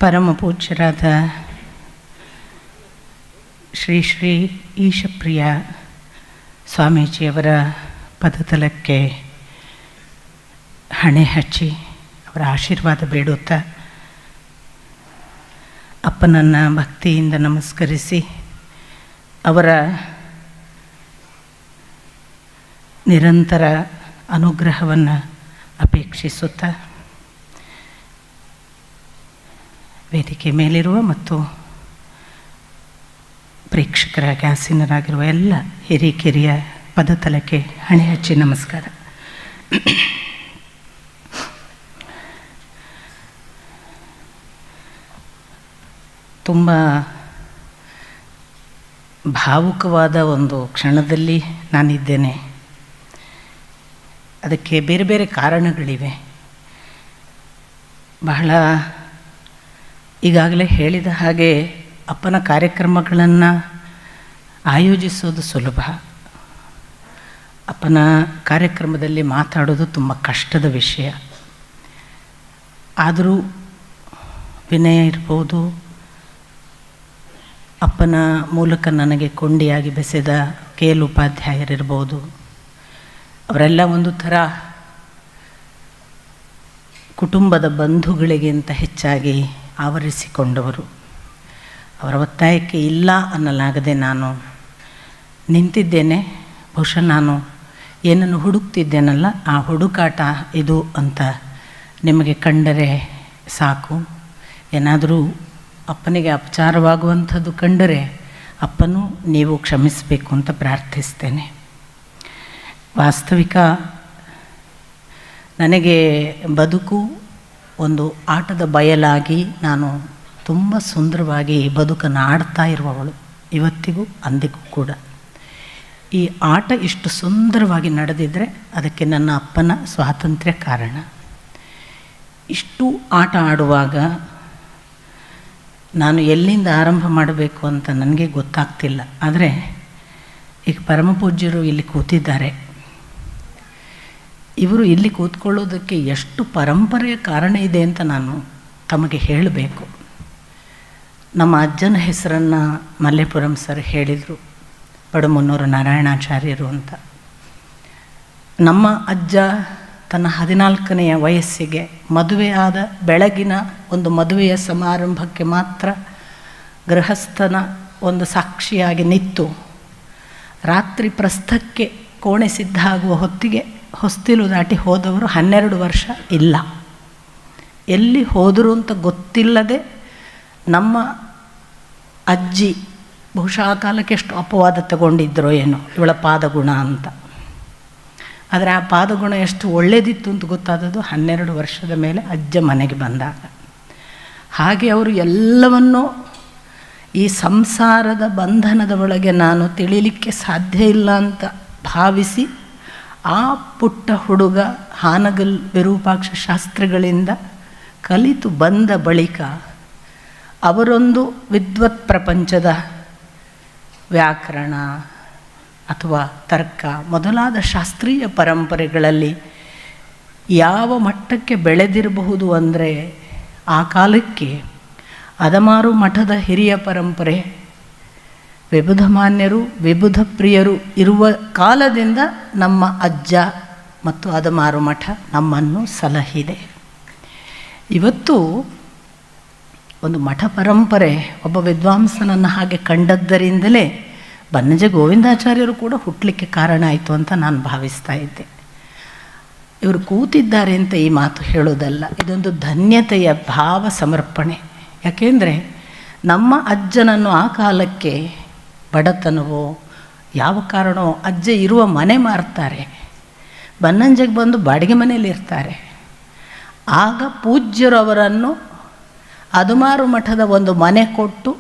ಪರಮ ಪೂಜ್ಯರಾದ ಶ್ರೀ ಶ್ರೀ ಈಶಪ್ರಿಯ ಸ್ವಾಮೀಜಿಯವರ ಪದತಲಕ್ಕೆ ಹಣೆ ಹಚ್ಚಿ ಅವರ ಆಶೀರ್ವಾದ ಬೇಡುತ್ತಾ ಅಪ್ಪನನ್ನು ಭಕ್ತಿಯಿಂದ ನಮಸ್ಕರಿಸಿ ಅವರ ನಿರಂತರ ಅನುಗ್ರಹವನ್ನು ಅಪೇಕ್ಷಿಸುತ್ತಾ ವೇದಿಕೆ ಮೇಲಿರುವ ಮತ್ತು ಪ್ರೇಕ್ಷಕರಾಗಿ ಆಸೀನರಾಗಿರುವ ಎಲ್ಲ ಹಿರಿಕಿರಿಯ ಪದತಲಕ್ಕೆ ಹಣೆ ಹಚ್ಚಿ ನಮಸ್ಕಾರ. ತುಂಬ ಭಾವುಕವಾದ ಒಂದು ಕ್ಷಣದಲ್ಲಿ ನಾನಿದ್ದೇನೆ. ಅದಕ್ಕೆ ಬೇರೆ ಬೇರೆ ಕಾರಣಗಳಿವೆ. ಬಹಳ ಈಗಾಗಲೇ ಹೇಳಿದ ಹಾಗೆ ಅಪ್ಪನ ಕಾರ್ಯಕ್ರಮಗಳನ್ನು ಆಯೋಜಿಸೋದು ಸುಲಭ. ಅಪ್ಪನ ಕಾರ್ಯಕ್ರಮದಲ್ಲಿ ಮಾತಾಡೋದು ತುಂಬ ಕಷ್ಟದ ವಿಷಯ. ಆದರೂ ವಿನಯ ಇರ್ಬೋದು, ಅಪ್ಪನ ಮೂಲಕ ನನಗೆ ಕೊಂಡಿಯಾಗಿ ಬೆಸೆದ KL ಉಪಾಧ್ಯಾಯರಿರ್ಬೋದು, ಅವರೆಲ್ಲ ಒಂದು ಥರ ಕುಟುಂಬದ ಬಂಧುಗಳಿಗಿಂತ ಹೆಚ್ಚಾಗಿ ಆವರಿಸಿಕೊಂಡವರು. ಅವರ ಒತ್ತಾಯಕ್ಕೆ ಇಲ್ಲ ಅನ್ನಲಾಗದೆ ನಾನು ನಿಂತಿದ್ದೇನೆ. ಬಹುಶಃ ನಾನು ಏನನ್ನು ಹುಡುಕ್ತಿದ್ದೇನಲ್ಲ, ಆ ಹುಡುಕಾಟ ಇದು ಅಂತ ನಿಮಗೆ ಕಂಡರೆ ಸಾಕು. ಏನಾದರೂ ಅಪ್ಪನಿಗೆ ಅಪಚಾರವಾಗುವಂಥದ್ದು ಕಂಡರೆ ಅಪ್ಪನೂ ನೀವು ಕ್ಷಮಿಸಬೇಕು ಅಂತ ಪ್ರಾರ್ಥಿಸ್ತೇನೆ. ವಾಸ್ತವಿಕ ನನಗೆ ಬದುಕು ಒಂದು ಆಟದ ಬಯಲಾಗಿ ನಾನು ತುಂಬ ಸುಂದರವಾಗಿ ಬದುಕನ್ನು ಆಡ್ತಾ ಇರುವವಳು, ಇವತ್ತಿಗೂ ಅಂದಿಗೂ ಕೂಡ. ಈ ಆಟ ಇಷ್ಟು ಸುಂದರವಾಗಿ ನಡೆದಿದ್ದರೆ ಅದಕ್ಕೆ ನನ್ನ ಅಪ್ಪನ ಸ್ವಾತಂತ್ರ್ಯ ಕಾರಣ. ಇಷ್ಟು ಆಟ ಆಡುವಾಗ ನಾನು ಎಲ್ಲಿಂದ ಆರಂಭ ಮಾಡಬೇಕು ಅಂತ ನನಗೆ ಗೊತ್ತಾಗ್ತಿಲ್ಲ. ಆದರೆ ಈಗ ಪರಮಪೂಜ್ಯರು ಇಲ್ಲಿ ಕೂತಿದ್ದಾರೆ. ಇವರು ಇಲ್ಲಿ ಕೂತ್ಕೊಳ್ಳೋದಕ್ಕೆ ಎಷ್ಟು ಪರಂಪರೆಯ ಕಾರಣ ಇದೆ ಅಂತ ನಾನು ತಮಗೆ ಹೇಳಬೇಕು. ನಮ್ಮ ಅಜ್ಜನ ಹೆಸರನ್ನು ಮಲ್ಲೇಪುರಂ ಸರ್ ಹೇಳಿದರು, ಪಡುಮುನ್ನೂರು ನಾರಾಯಣಾಚಾರ್ಯರು ಅಂತ. ನಮ್ಮ ಅಜ್ಜ ತನ್ನ 14ನೆಯ ವಯಸ್ಸಿಗೆ ಮದುವೆಯಾದ ಬೆಳಗಿನ ಒಂದು ಮದುವೆಯ ಸಮಾರಂಭಕ್ಕೆ ಮಾತ್ರ ಗೃಹಸ್ಥನ ಒಂದು ಸಾಕ್ಷಿಯಾಗಿ ನಿಂತು ರಾತ್ರಿ ಪ್ರಸ್ಥಕ್ಕೆ ಕೋಣೆ ಸಿದ್ಧ ಆಗುವ ಹೊತ್ತಿಗೆ ಹೊಸ್ತಿಲು ದಾಟಿ ಹೋದವರು 12 ವರ್ಷ ಇಲ್ಲ. ಎಲ್ಲಿ ಹೋದರು ಅಂತ ಗೊತ್ತಿಲ್ಲದೆ ನಮ್ಮ ಅಜ್ಜಿ ಬಹುಶಃ ಆ ಕಾಲಕ್ಕೆ ಎಷ್ಟು ಅಪವಾದ ತಗೊಂಡಿದ್ದರೋ ಏನೋ ಇವಳ ಪಾದಗುಣ ಅಂತ. ಆದರೆ ಆ ಪಾದಗುಣ ಎಷ್ಟು ಒಳ್ಳೆಯದಿತ್ತು ಅಂತ ಗೊತ್ತಾದದ್ದು 12 ವರ್ಷದ ಮೇಲೆ ಅಜ್ಜ ಮನೆಗೆ ಬಂದಾಗ. ಹಾಗೆ ಅವರು ಎಲ್ಲವನ್ನೂ ಈ ಸಂಸಾರದ ಬಂಧನದ ಒಳಗೆ ನಾನು ತಿಳಿಲಿಕ್ಕೆ ಸಾಧ್ಯ ಇಲ್ಲ ಅಂತ ಭಾವಿಸಿ ಆ ಪುಟ್ಟ ಹುಡುಗ ಹಾನಗಲ್ ವಿರೂಪಾಕ್ಷ ಶಾಸ್ತ್ರಿಗಳಿಂದ ಕಲಿತು ಬಂದ ಬಳಿಕ ಅವರೊಂದು ವಿದ್ವತ್ ಪ್ರಪಂಚದ ವ್ಯಾಕರಣ ಅಥವಾ ತರ್ಕ ಮೊದಲಾದ ಶಾಸ್ತ್ರೀಯ ಪರಂಪರೆಗಳಲ್ಲಿ ಯಾವ ಮಟ್ಟಕ್ಕೆ ಬೆಳೆದಿರಬಹುದು ಅಂದರೆ ಆ ಕಾಲಕ್ಕೆ ಅದಮಾರು ಮಠದ ಹಿರಿಯ ಪರಂಪರೆ, ವಿಬುಧ ಮಾನ್ಯರು ವಿಬುಧ ಪ್ರಿಯರು ಇರುವ ಕಾಲದಿಂದ ನಮ್ಮ ಅಜ್ಜ ಮತ್ತು ಅದಮಾರು ಮಠ ನಮ್ಮನ್ನು ಸಲಹಿದೆ. ಇವತ್ತು ಒಂದು ಮಠ ಪರಂಪರೆ ಒಬ್ಬ ವಿದ್ವಾಂಸನನ್ನು ಹಾಗೆ ಕಂಡದ್ದರಿಂದಲೇ ಬನ್ನಂಜೆ ಗೋವಿಂದಾಚಾರ್ಯರು ಕೂಡ ಹುಟ್ಟಲಿಕ್ಕೆ ಕಾರಣ ಆಯಿತು ಅಂತ ನಾನು ಭಾವಿಸ್ತಾ ಇದ್ದೆ. ಇವರು ಕೂತಿದ್ದಾರೆ ಅಂತ ಈ ಮಾತು ಹೇಳೋದಲ್ಲ, ಇದೊಂದು ಧನ್ಯತೆಯ ಭಾವ ಸಮರ್ಪಣೆ. ಯಾಕೆಂದರೆ ನಮ್ಮ ಅಜ್ಜನನ್ನು ಆ ಕಾಲಕ್ಕೆ ಬಡತನವೋ ಯಾವ ಕಾರಣವೋ ಅಜ್ಜ ಇರುವ ಮನೆ ಮಾರ್ತಾರೆ, ಬನ್ನಂಜೆಗೆ ಬಂದು ಬಾಡಿಗೆ ಮನೆಯಲ್ಲಿ ಇರ್ತಾರೆ. ಆಗ ಪೂಜ್ಯರು ಅವರನ್ನು ಅದಮಾರು ಮಠದ ಒಂದು ಮನೆ ಕೊಟ್ಟು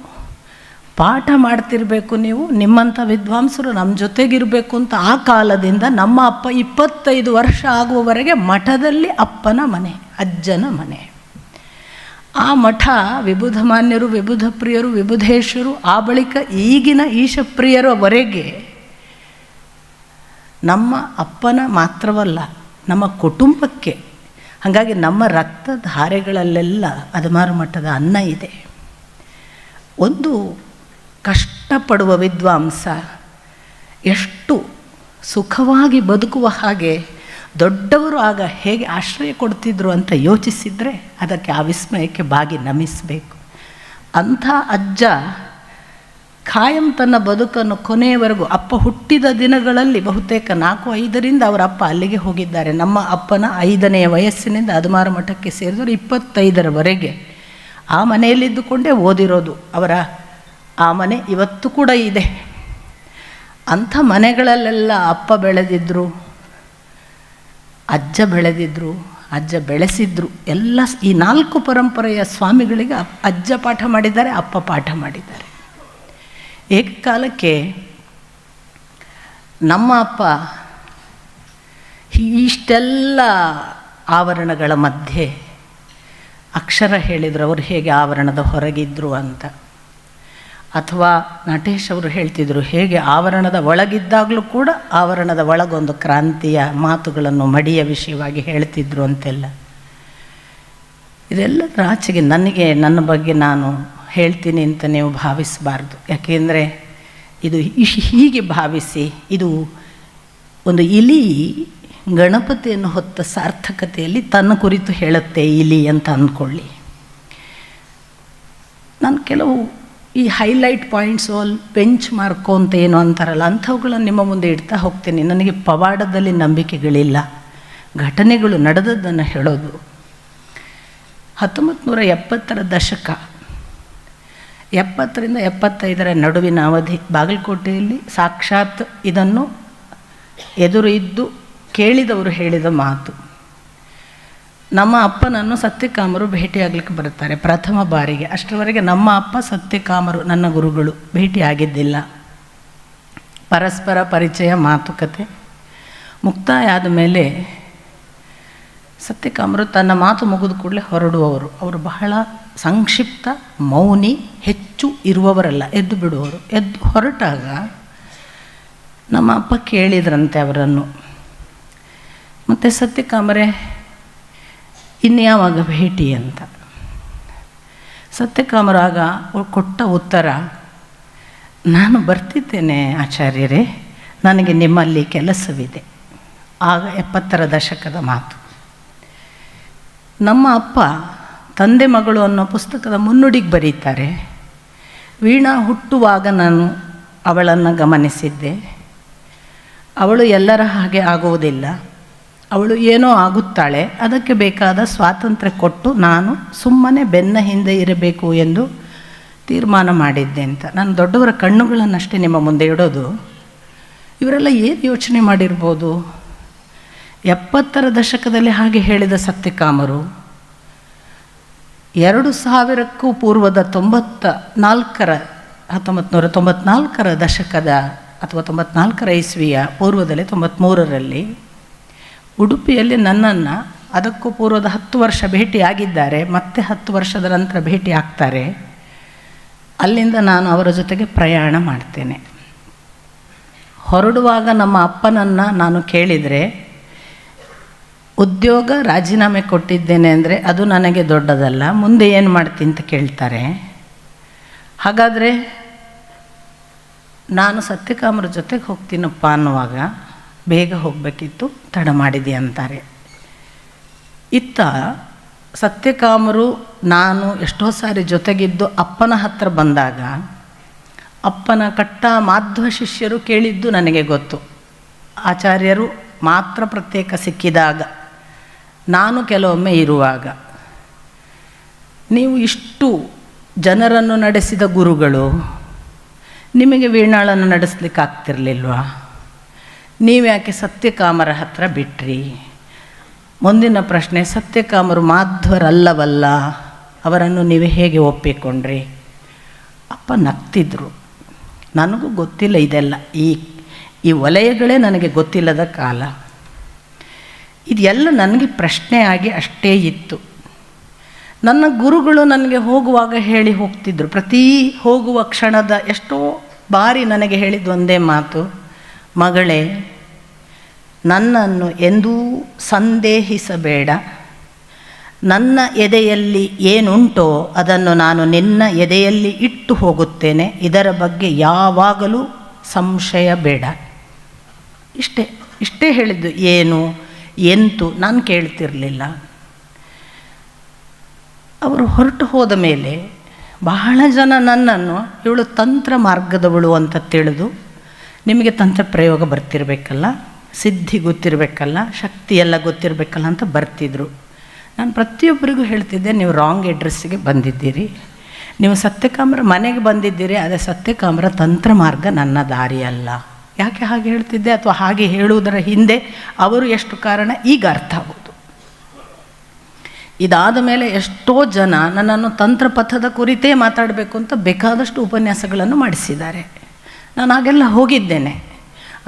ಪಾಠ ಮಾಡ್ತಿರಬೇಕು, ನೀವು ನಿಮ್ಮಂಥ ವಿದ್ವಾಂಸರು ನಮ್ಮ ಜೊತೆಗಿರಬೇಕು ಅಂತ ಆ ಕಾಲದಿಂದ ನಮ್ಮ ಅಪ್ಪ 25 ವರ್ಷ ಆಗುವವರೆಗೆ ಮಠದಲ್ಲಿ ಅಪ್ಪನ ಮನೆ, ಅಜ್ಜನ ಮನೆ. ಆ ಮಠ ವಿಬುಧ ಮಾನ್ಯರು ವಿಬುಧ ಪ್ರಿಯರು ವಿಬುಧೇಶ್ವರು ಆ ಬಳಿಕ ಈಗಿನ ಈಶಪ್ರಿಯರವರೆಗೆ ನಮ್ಮ ಅಪ್ಪನ ಮಾತ್ರವಲ್ಲ ನಮ್ಮ ಕುಟುಂಬಕ್ಕೆ ಹಾಗಾಗಿ ನಮ್ಮ ರಕ್ತಧಾರೆಗಳಲ್ಲೆಲ್ಲ ಅದಮಾರು ಮಟ್ಟದ ಅನ್ನ ಇದೆ. ಒಂದು ಕಷ್ಟಪಡುವ ವಿದ್ವಾಂಸ ಎಷ್ಟು ಸುಖವಾಗಿ ಬದುಕುವ ಹಾಗೆ ದೊಡ್ಡವರು ಆಗ ಹೇಗೆ ಆಶ್ರಯ ಕೊಡ್ತಿದ್ರು ಅಂತ ಯೋಚಿಸಿದರೆ ಅದಕ್ಕೆ ಆ ವಿಸ್ಮಯಕ್ಕೆ ಬಾಗಿ ನಮಿಸಬೇಕು. ಅಂಥ ಅಜ್ಜ ಖಾಯಂ ತನ್ನ ಬದುಕನ್ನು ಕೊನೆಯವರೆಗೂ, ಅಪ್ಪ ಹುಟ್ಟಿದ ದಿನಗಳಲ್ಲಿ ಬಹುತೇಕ 4-5ರಿಂದ ಅವರ ಅಪ್ಪ ಅಲ್ಲಿಗೆ ಹೋಗಿದ್ದಾರೆ. ನಮ್ಮ ಅಪ್ಪನ 5ನೇ ವಯಸ್ಸಿನಿಂದ ಅದಮಾರು ಮಠಕ್ಕೆ ಸೇರಿದವರು 25ರವರೆಗೆ ಆ ಮನೆಯಲ್ಲಿದ್ದುಕೊಂಡೇ ಓದಿರೋದು. ಅವರ ಆ ಮನೆ ಇವತ್ತು ಕೂಡ ಇದೆ. ಅಂಥ ಮನೆಗಳಲ್ಲೆಲ್ಲ ಅಪ್ಪ ಬೆಳೆದಿದ್ದರು, ಅಜ್ಜ ಬೆಳೆದಿದ್ದರು, ಅಜ್ಜ ಬೆಳೆಸಿದ್ರು. ಎಲ್ಲ ಈ 4 ಪರಂಪರೆಯ ಸ್ವಾಮಿಗಳಿಗೆ ಅಜ್ಜ ಪಾಠ ಮಾಡಿದ್ದಾರೆ, ಅಪ್ಪ ಪಾಠ ಮಾಡಿದ್ದಾರೆ. ಏಕಕಾಲಕ್ಕೆ ನಮ್ಮ ಅಪ್ಪ ಇಷ್ಟೆಲ್ಲ ಆವರಣಗಳ ಮಧ್ಯೆ ಅಕ್ಷರ ಹೇಳಿದರು, ಅವರು ಹೇಗೆ ಆವರಣದ ಹೊರಗಿದ್ದರು ಅಂತ. ಅಥವಾ ನಟೇಶ್ ಅವರು ಹೇಳ್ತಿದ್ರು, ಹೇಗೆ ಆವರಣದ ಒಳಗಿದ್ದಾಗಲೂ ಕೂಡ ಆವರಣದ ಒಳಗೊಂದು ಕ್ರಾಂತಿಯ ಮಾತುಗಳನ್ನು ಮಡಿಯ ವಿಷಯವಾಗಿ ಹೇಳ್ತಿದ್ರು ಅಂತೆಲ್ಲ. ಇದೆಲ್ಲದರ ಆಚೆಗೆ ನನಗೆ ನನ್ನ ಬಗ್ಗೆ ನಾನು ಹೇಳ್ತೀನಿ ಅಂತ ನೀವು ಭಾವಿಸಬಾರ್ದು. ಯಾಕೆಂದರೆ ಇದು ಹೀಗೆ ಭಾವಿಸಿ, ಇದು ಒಂದು ಇಲಿ ಗಣಪತಿಯನ್ನು ಹೊತ್ತ ಸಾರ್ಥಕತೆಯಲ್ಲಿ ತನ್ನ ಕುರಿತು ಹೇಳುತ್ತೆ ಇಲಿ ಅಂತ ಅಂದ್ಕೊಳ್ಳಿ. ನಾನು ಕೆಲವು ಈ ಹೈಲೈಟ್ ಪಾಯಿಂಟ್ಸು, ಬೆಂಚ್ ಮಾರ್ಕು ಅಂತ ಏನು ಅಂತಾರಲ್ಲ, ಅಂಥವುಗಳನ್ನು ನಿಮ್ಮ ಮುಂದೆ ಇಡ್ತಾ ಹೋಗ್ತೀನಿ. ನನಗೆ ಪವಾಡದಲ್ಲಿ ನಂಬಿಕೆಗಳಿಲ್ಲ, ಘಟನೆಗಳು ನಡೆದದ್ದನ್ನು ಹೇಳೋದು. 1970ರ ದಶಕ, 70ರಿಂದ 75ರ ನಡುವಿನ ಅವಧಿ, ಬಾಗಲಕೋಟೆಯಲ್ಲಿ ಸಾಕ್ಷಾತ್ ಇದನ್ನು ಎದುರು ಇದ್ದು ಕೇಳಿದವರು ಹೇಳಿದ ಮಾತು. ನಮ್ಮ ಅಪ್ಪನನ್ನು ಸತ್ಯಕಾಮರು ಭೇಟಿಯಾಗಲಿಕ್ಕೆ ಬರುತ್ತಾರೆ ಪ್ರಥಮ ಬಾರಿಗೆ. ಅಷ್ಟರವರೆಗೆ ನಮ್ಮ ಅಪ್ಪ ಸತ್ಯಕಾಮರು ನನ್ನ ಗುರುಗಳು ಭೇಟಿಯಾಗಿದ್ದಿಲ್ಲ. ಪರಸ್ಪರ ಪರಿಚಯ, ಮಾತುಕತೆ ಮುಕ್ತಾಯ ಆದ ಮೇಲೆ ಸತ್ಯಕಾಮರು ತನ್ನ ಮಾತು ಮುಗಿದ ಕೂಡಲೇ ಹೊರಡುವವರು. ಅವರು ಬಹಳ ಸಂಕ್ಷಿಪ್ತ, ಮೌನಿ, ಹೆಚ್ಚು ಇರುವವರಲ್ಲ, ಎದ್ದು ಬಿಡುವವರು. ಎದ್ದು ಹೊರಟಾಗ ನಮ್ಮ ಅಪ್ಪ ಕೇಳಿದ್ರಂತೆ ಅವರನ್ನು, ಮತ್ತು ಸತ್ಯಕಾಮರೇ ಇನ್ಯಾವಾಗ ಭೇಟಿ ಅಂತ. ಸತ್ಯಕಾಮರಾಗ ಕೊಟ್ಟ ಉತ್ತರ, ನಾನು ಬರ್ತಿದ್ದೇನೆ ಆಚಾರ್ಯರೇ, ನನಗೆ ನಿಮ್ಮಲ್ಲಿ ಕೆಲಸವಿದೆ. ಆಗ 70ರ ದಶಕದ ಮಾತು. ನಮ್ಮ ಅಪ್ಪ ತಂದೆ ಮಗಳು ಅನ್ನೋ ಪುಸ್ತಕದ ಮುನ್ನುಡಿಗೆ ಬರೀತಾರೆ, ವೀಣಾ ಹುಟ್ಟುವಾಗ ನಾನು ಅವಳನ್ನು ಗಮನಿಸಿದ್ದೆ. ಅವಳು ಎಲ್ಲರ ಹಾಗೆ ಆಗುವುದಿಲ್ಲ, ಅವಳು ಏನೋ ಆಗುತ್ತಾಳೆ, ಅದಕ್ಕೆ ಬೇಕಾದ ಸ್ವಾತಂತ್ರ್ಯ ಕೊಟ್ಟು ನಾನು ಸುಮ್ಮನೆ ಬೆನ್ನ ಹಿಂದೆ ಇರಬೇಕು ಎಂದು ತೀರ್ಮಾನ ಮಾಡಿದ್ದೆ ಅಂತ. ನಾನು ದೊಡ್ಡವರ ಕಣ್ಣುಗಳನ್ನಷ್ಟೇ ನಿಮ್ಮ ಮುಂದೆ ಇಡೋದು. ಇವರೆಲ್ಲ ಏನು ಯೋಚನೆ ಮಾಡಿರ್ಬೋದು? 70ರ ದಶಕದಲ್ಲಿ ಹಾಗೆ ಹೇಳಿದ ಸತ್ಯಕಾಮರು 2000ಕ್ಕೂ ಪೂರ್ವದ 1994ರ ದಶಕದ ಅಥವಾ 94ರ ಇಸ್ವಿಯ ಪೂರ್ವದಲ್ಲಿ 93ರಲ್ಲಿ ಉಡುಪಿಯಲ್ಲಿ ನನ್ನನ್ನು ಅದಕ್ಕೂ ಪೂರ್ವದ 10 ವರ್ಷ ಭೇಟಿಯಾಗಿದ್ದಾರೆ. ಮತ್ತೆ 10 ವರ್ಷದ ನಂತರ ಭೇಟಿ ಆಗ್ತಾರೆ. ಅಲ್ಲಿಂದ ನಾನು ಅವರ ಜೊತೆಗೆ ಪ್ರಯಾಣ ಮಾಡ್ತೇನೆ. ಹೊರಡುವಾಗ ನಮ್ಮ ಅಪ್ಪನನ್ನು ನಾನು ಕೇಳಿದರೆ, ಉದ್ಯೋಗ ರಾಜೀನಾಮೆ ಕೊಟ್ಟಿದ್ದೇನೆ ಅಂದರೆ ಅದು ನನಗೆ ದೊಡ್ಡದಲ್ಲ, ಮುಂದೆ ಏನು ಮಾಡ್ತೀನಿ ಅಂತ ಕೇಳ್ತಾರೆ. ಹಾಗಾದರೆ ನಾನು ಸತ್ಯಕಾಮರ ಜೊತೆಗೆ ಹೋಗ್ತೀನಪ್ಪ ಅನ್ನುವಾಗ, ಬೇಗ ಹೋಗಬೇಕಿತ್ತು, ತಡ ಮಾಡಿದೆ ಅಂತಾರೆ. ಇತ್ತ ಸತ್ಯಕಾಮರು ನಾನು ಎಷ್ಟೋ ಸಾರಿ ಜೊತೆಗಿದ್ದು ಅಪ್ಪನ ಹತ್ರ ಬಂದಾಗ ಅಪ್ಪನ ಕಟ್ಟ ಮಾಧ್ವ ಶಿಷ್ಯರು ಕೇಳಿದ್ದು ನನಗೆ ಗೊತ್ತು. ಆಚಾರ್ಯರು ಮಾತ್ರ ಪ್ರತ್ಯೇಕ ಸಿಕ್ಕಿದಾಗ, ನಾನು ಕೆಲವೊಮ್ಮೆ ಇರುವಾಗ, ನೀವು ಇಷ್ಟು ಜನರನ್ನು ನಡೆಸಿದ ಗುರುಗಳು, ನಿಮಗೆ ವೀಣಾಳನ್ನು ನಡೆಸಲಿಕ್ಕೆ ಆಗ್ತಿರ್ಲಿಲ್ವಾ? ನೀವ್ಯಾಕೆ ಸತ್ಯಕಾಮರ ಹತ್ರ ಬಿಟ್ರಿ? ಮುಂದಿನ ಪ್ರಶ್ನೆ, ಸತ್ಯಕಾಮರು ಮಾಧ್ವರಲ್ಲವಲ್ಲ, ಅವರನ್ನು ನೀವು ಹೇಗೆ ಒಪ್ಪಿಕೊಂಡ್ರಿ? ಅಪ್ಪ ನಗ್ತಿದ್ರು. ನನಗೂ ಗೊತ್ತಿಲ್ಲ ಇದೆಲ್ಲ, ಈ ವಲಯಗಳೇ ನನಗೆ ಗೊತ್ತಿಲ್ಲದ ಕಾಲ. ಇದೆಲ್ಲ ನನಗೆ ಪ್ರಶ್ನೆ ಆಗಿ ಅಷ್ಟೇ ಇತ್ತು. ನನ್ನ ಗುರುಗಳು ನನಗೆ ಹೋಗುವಾಗ ಹೇಳಿ ಹೋಗ್ತಿದ್ರು. ಪ್ರತಿ ಹೋಗುವ ಕ್ಷಣದ ಎಷ್ಟೋ ಬಾರಿ ನನಗೆ ಹೇಳಿದ್ದು ಒಂದೇ ಮಾತು, ಮಗಳೇ, ನನ್ನನ್ನು ಎಂದೂ ಸಂದೇಹಿಸಬೇಡ, ನನ್ನ ಎದೆಯಲ್ಲಿ ಏನುಂಟೋ ಅದನ್ನು ನಾನು ನಿನ್ನ ಎದೆಯಲ್ಲಿ ಇಟ್ಟು ಹೋಗುತ್ತೇನೆ, ಇದರ ಬಗ್ಗೆ ಯಾವಾಗಲೂ ಸಂಶಯ ಬೇಡ. ಇಷ್ಟೇ ಹೇಳಿದ್ದು. ಏನು ಎಂತು ನಾನು ಕೇಳ್ತಿರಲಿಲ್ಲ. ಅವರು ಹೊರಟು ಹೋದ ಮೇಲೆ ಬಹಳ ಜನ ನನ್ನನ್ನು ಇವಳು ತಂತ್ರ ಮಾರ್ಗದವಳು ಅಂತ ತಿಳಿದು, ನಿಮಗೆ ತಂತ್ರ ಪ್ರಯೋಗ ಬರ್ತಿರ್ಬೇಕಲ್ಲ, ಸಿದ್ಧಿ ಗೊತ್ತಿರಬೇಕಲ್ಲ, ಶಕ್ತಿ ಎಲ್ಲ ಗೊತ್ತಿರಬೇಕಲ್ಲ ಅಂತ ಬರ್ತಿದ್ರು. ನಾನು ಪ್ರತಿಯೊಬ್ಬರಿಗೂ ಹೇಳ್ತಿದ್ದೆ, ನೀವು ರಾಂಗ್ ಅಡ್ರೆಸ್ಸಿಗೆ ಬಂದಿದ್ದೀರಿ, ನೀವು ಸತ್ಯಕಾಮರ ಮನೆಗೆ ಬಂದಿದ್ದೀರಿ, ಅದೇ ಸತ್ಯಕಾಮರ ತಂತ್ರ ಮಾರ್ಗ ನನ್ನ ದಾರಿ ಅಲ್ಲ. ಯಾಕೆ ಹಾಗೆ ಹೇಳ್ತಿದ್ದೆ, ಅಥವಾ ಹಾಗೆ ಹೇಳುವುದರ ಹಿಂದೆ ಅವರು ಎಷ್ಟು ಕಾರಣ ಈಗ ಅರ್ಥ ಆಗೋದು. ಇದಾದ ಮೇಲೆ ಎಷ್ಟೋ ಜನ ನನ್ನನ್ನು ತಂತ್ರಪಥದ ಕುರಿತೇ ಮಾತಾಡಬೇಕು ಅಂತ ಬೇಕಾದಷ್ಟು ಉಪನ್ಯಾಸಗಳನ್ನು ಮಾಡಿಸಿದ್ದಾರೆ. ನಾನು ಹಾಗೆಲ್ಲ ಹೋಗಿದ್ದೇನೆ.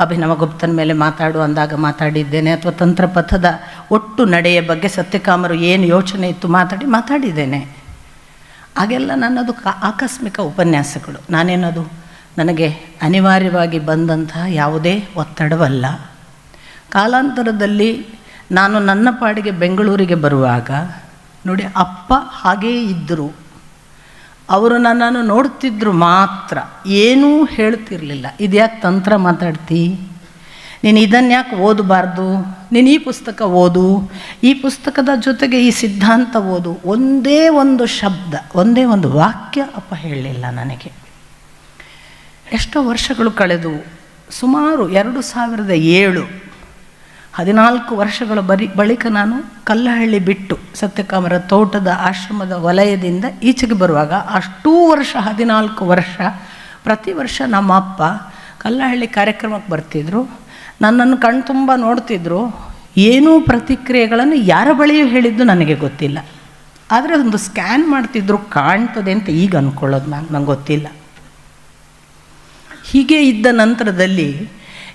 ಅಭಿನವ ಗುಪ್ತನ ಮೇಲೆ ಮಾತಾಡು ಅಂದಾಗ ಮಾತಾಡಿದ್ದೇನೆ, ಅಥವಾ ತಂತ್ರಪಥದ ಒಟ್ಟು ನಡೆಯ ಬಗ್ಗೆ ಸತ್ಯಕಾಮರು ಏನು ಯೋಚನೆ ಇತ್ತು ಮಾತಾಡಿದ್ದೇನೆ. ಹಾಗೆಲ್ಲ ನನ್ನದು ಆಕಸ್ಮಿಕ ಉಪನ್ಯಾಸಗಳು. ನಾನೇನದು ನನಗೆ ಅನಿವಾರ್ಯವಾಗಿ ಬಂದಂತಹ ಯಾವುದೇ ಒತ್ತಡವಲ್ಲ. ಕಾಲಾಂತರದಲ್ಲಿ ನಾನು ನನ್ನ ಪಾಡಿಗೆ ಬೆಂಗಳೂರಿಗೆ ಬರುವಾಗ ನೋಡಿ, ಅಪ್ಪ ಹಾಗೇ ಇದ್ದರು. ಅವರು ನನ್ನನ್ನು ನೋಡ್ತಿದ್ರು ಮಾತ್ರ, ಏನೂ ಹೇಳ್ತಿರಲಿಲ್ಲ. ಇದ್ಯಾಕೆ ತಂತ್ರ ಮಾತಾಡ್ತಿ, ನೀನು ಇದನ್ನು ಯಾಕೆ ಓದಬಾರ್ದು, ನೀನು ಈ ಪುಸ್ತಕ ಓದು, ಈ ಪುಸ್ತಕದ ಜೊತೆಗೆ ಈ ಸಿದ್ಧಾಂತ ಓದು. ಒಂದೇ ಒಂದು ಶಬ್ದ, ಒಂದೇ ಒಂದು ವಾಕ್ಯ ಅಪ್ಪ ಹೇಳಲಿಲ್ಲ ನನಗೆ. ಎಷ್ಟೋ ವರ್ಷಗಳು ಕಳೆದು ಸುಮಾರು 2007 14 ವರ್ಷಗಳ ಬಳಿಕ ನಾನು ಕಲ್ಲಹಳ್ಳಿ ಬಿಟ್ಟು ಸತ್ಯಕಾಮರ ತೋಟದ ಆಶ್ರಮದ ವಲಯದಿಂದ ಈಚೆಗೆ ಬರುವಾಗ, ಅಷ್ಟೂ ವರ್ಷ 14 ವರ್ಷ ಪ್ರತಿ ವರ್ಷ ನಮ್ಮ ಅಪ್ಪ ಕಲ್ಲಹಳ್ಳಿ ಕಾರ್ಯಕ್ರಮಕ್ಕೆ ಬರ್ತಿದ್ರು. ನನ್ನನ್ನು ಕಣ್ತುಂಬ ನೋಡ್ತಿದ್ರು. ಏನೂ ಪ್ರತಿಕ್ರಿಯೆಗಳನ್ನು ಯಾರ ಬಳಿಯೂ ಹೇಳಿದ್ದು ನನಗೆ ಗೊತ್ತಿಲ್ಲ. ಆದರೆ ಒಂದು ಸ್ಕ್ಯಾನ್ ಮಾಡ್ತಿದ್ರು, ಕಾಣ್ತದೆ ಅಂತ ಈಗ ಅಂದ್ಕೊಳ್ಳೋದು ನಂಗೆ ಗೊತ್ತಿಲ್ಲ. ಹೀಗೆ ಇದ್ದ ನಂತರದಲ್ಲಿ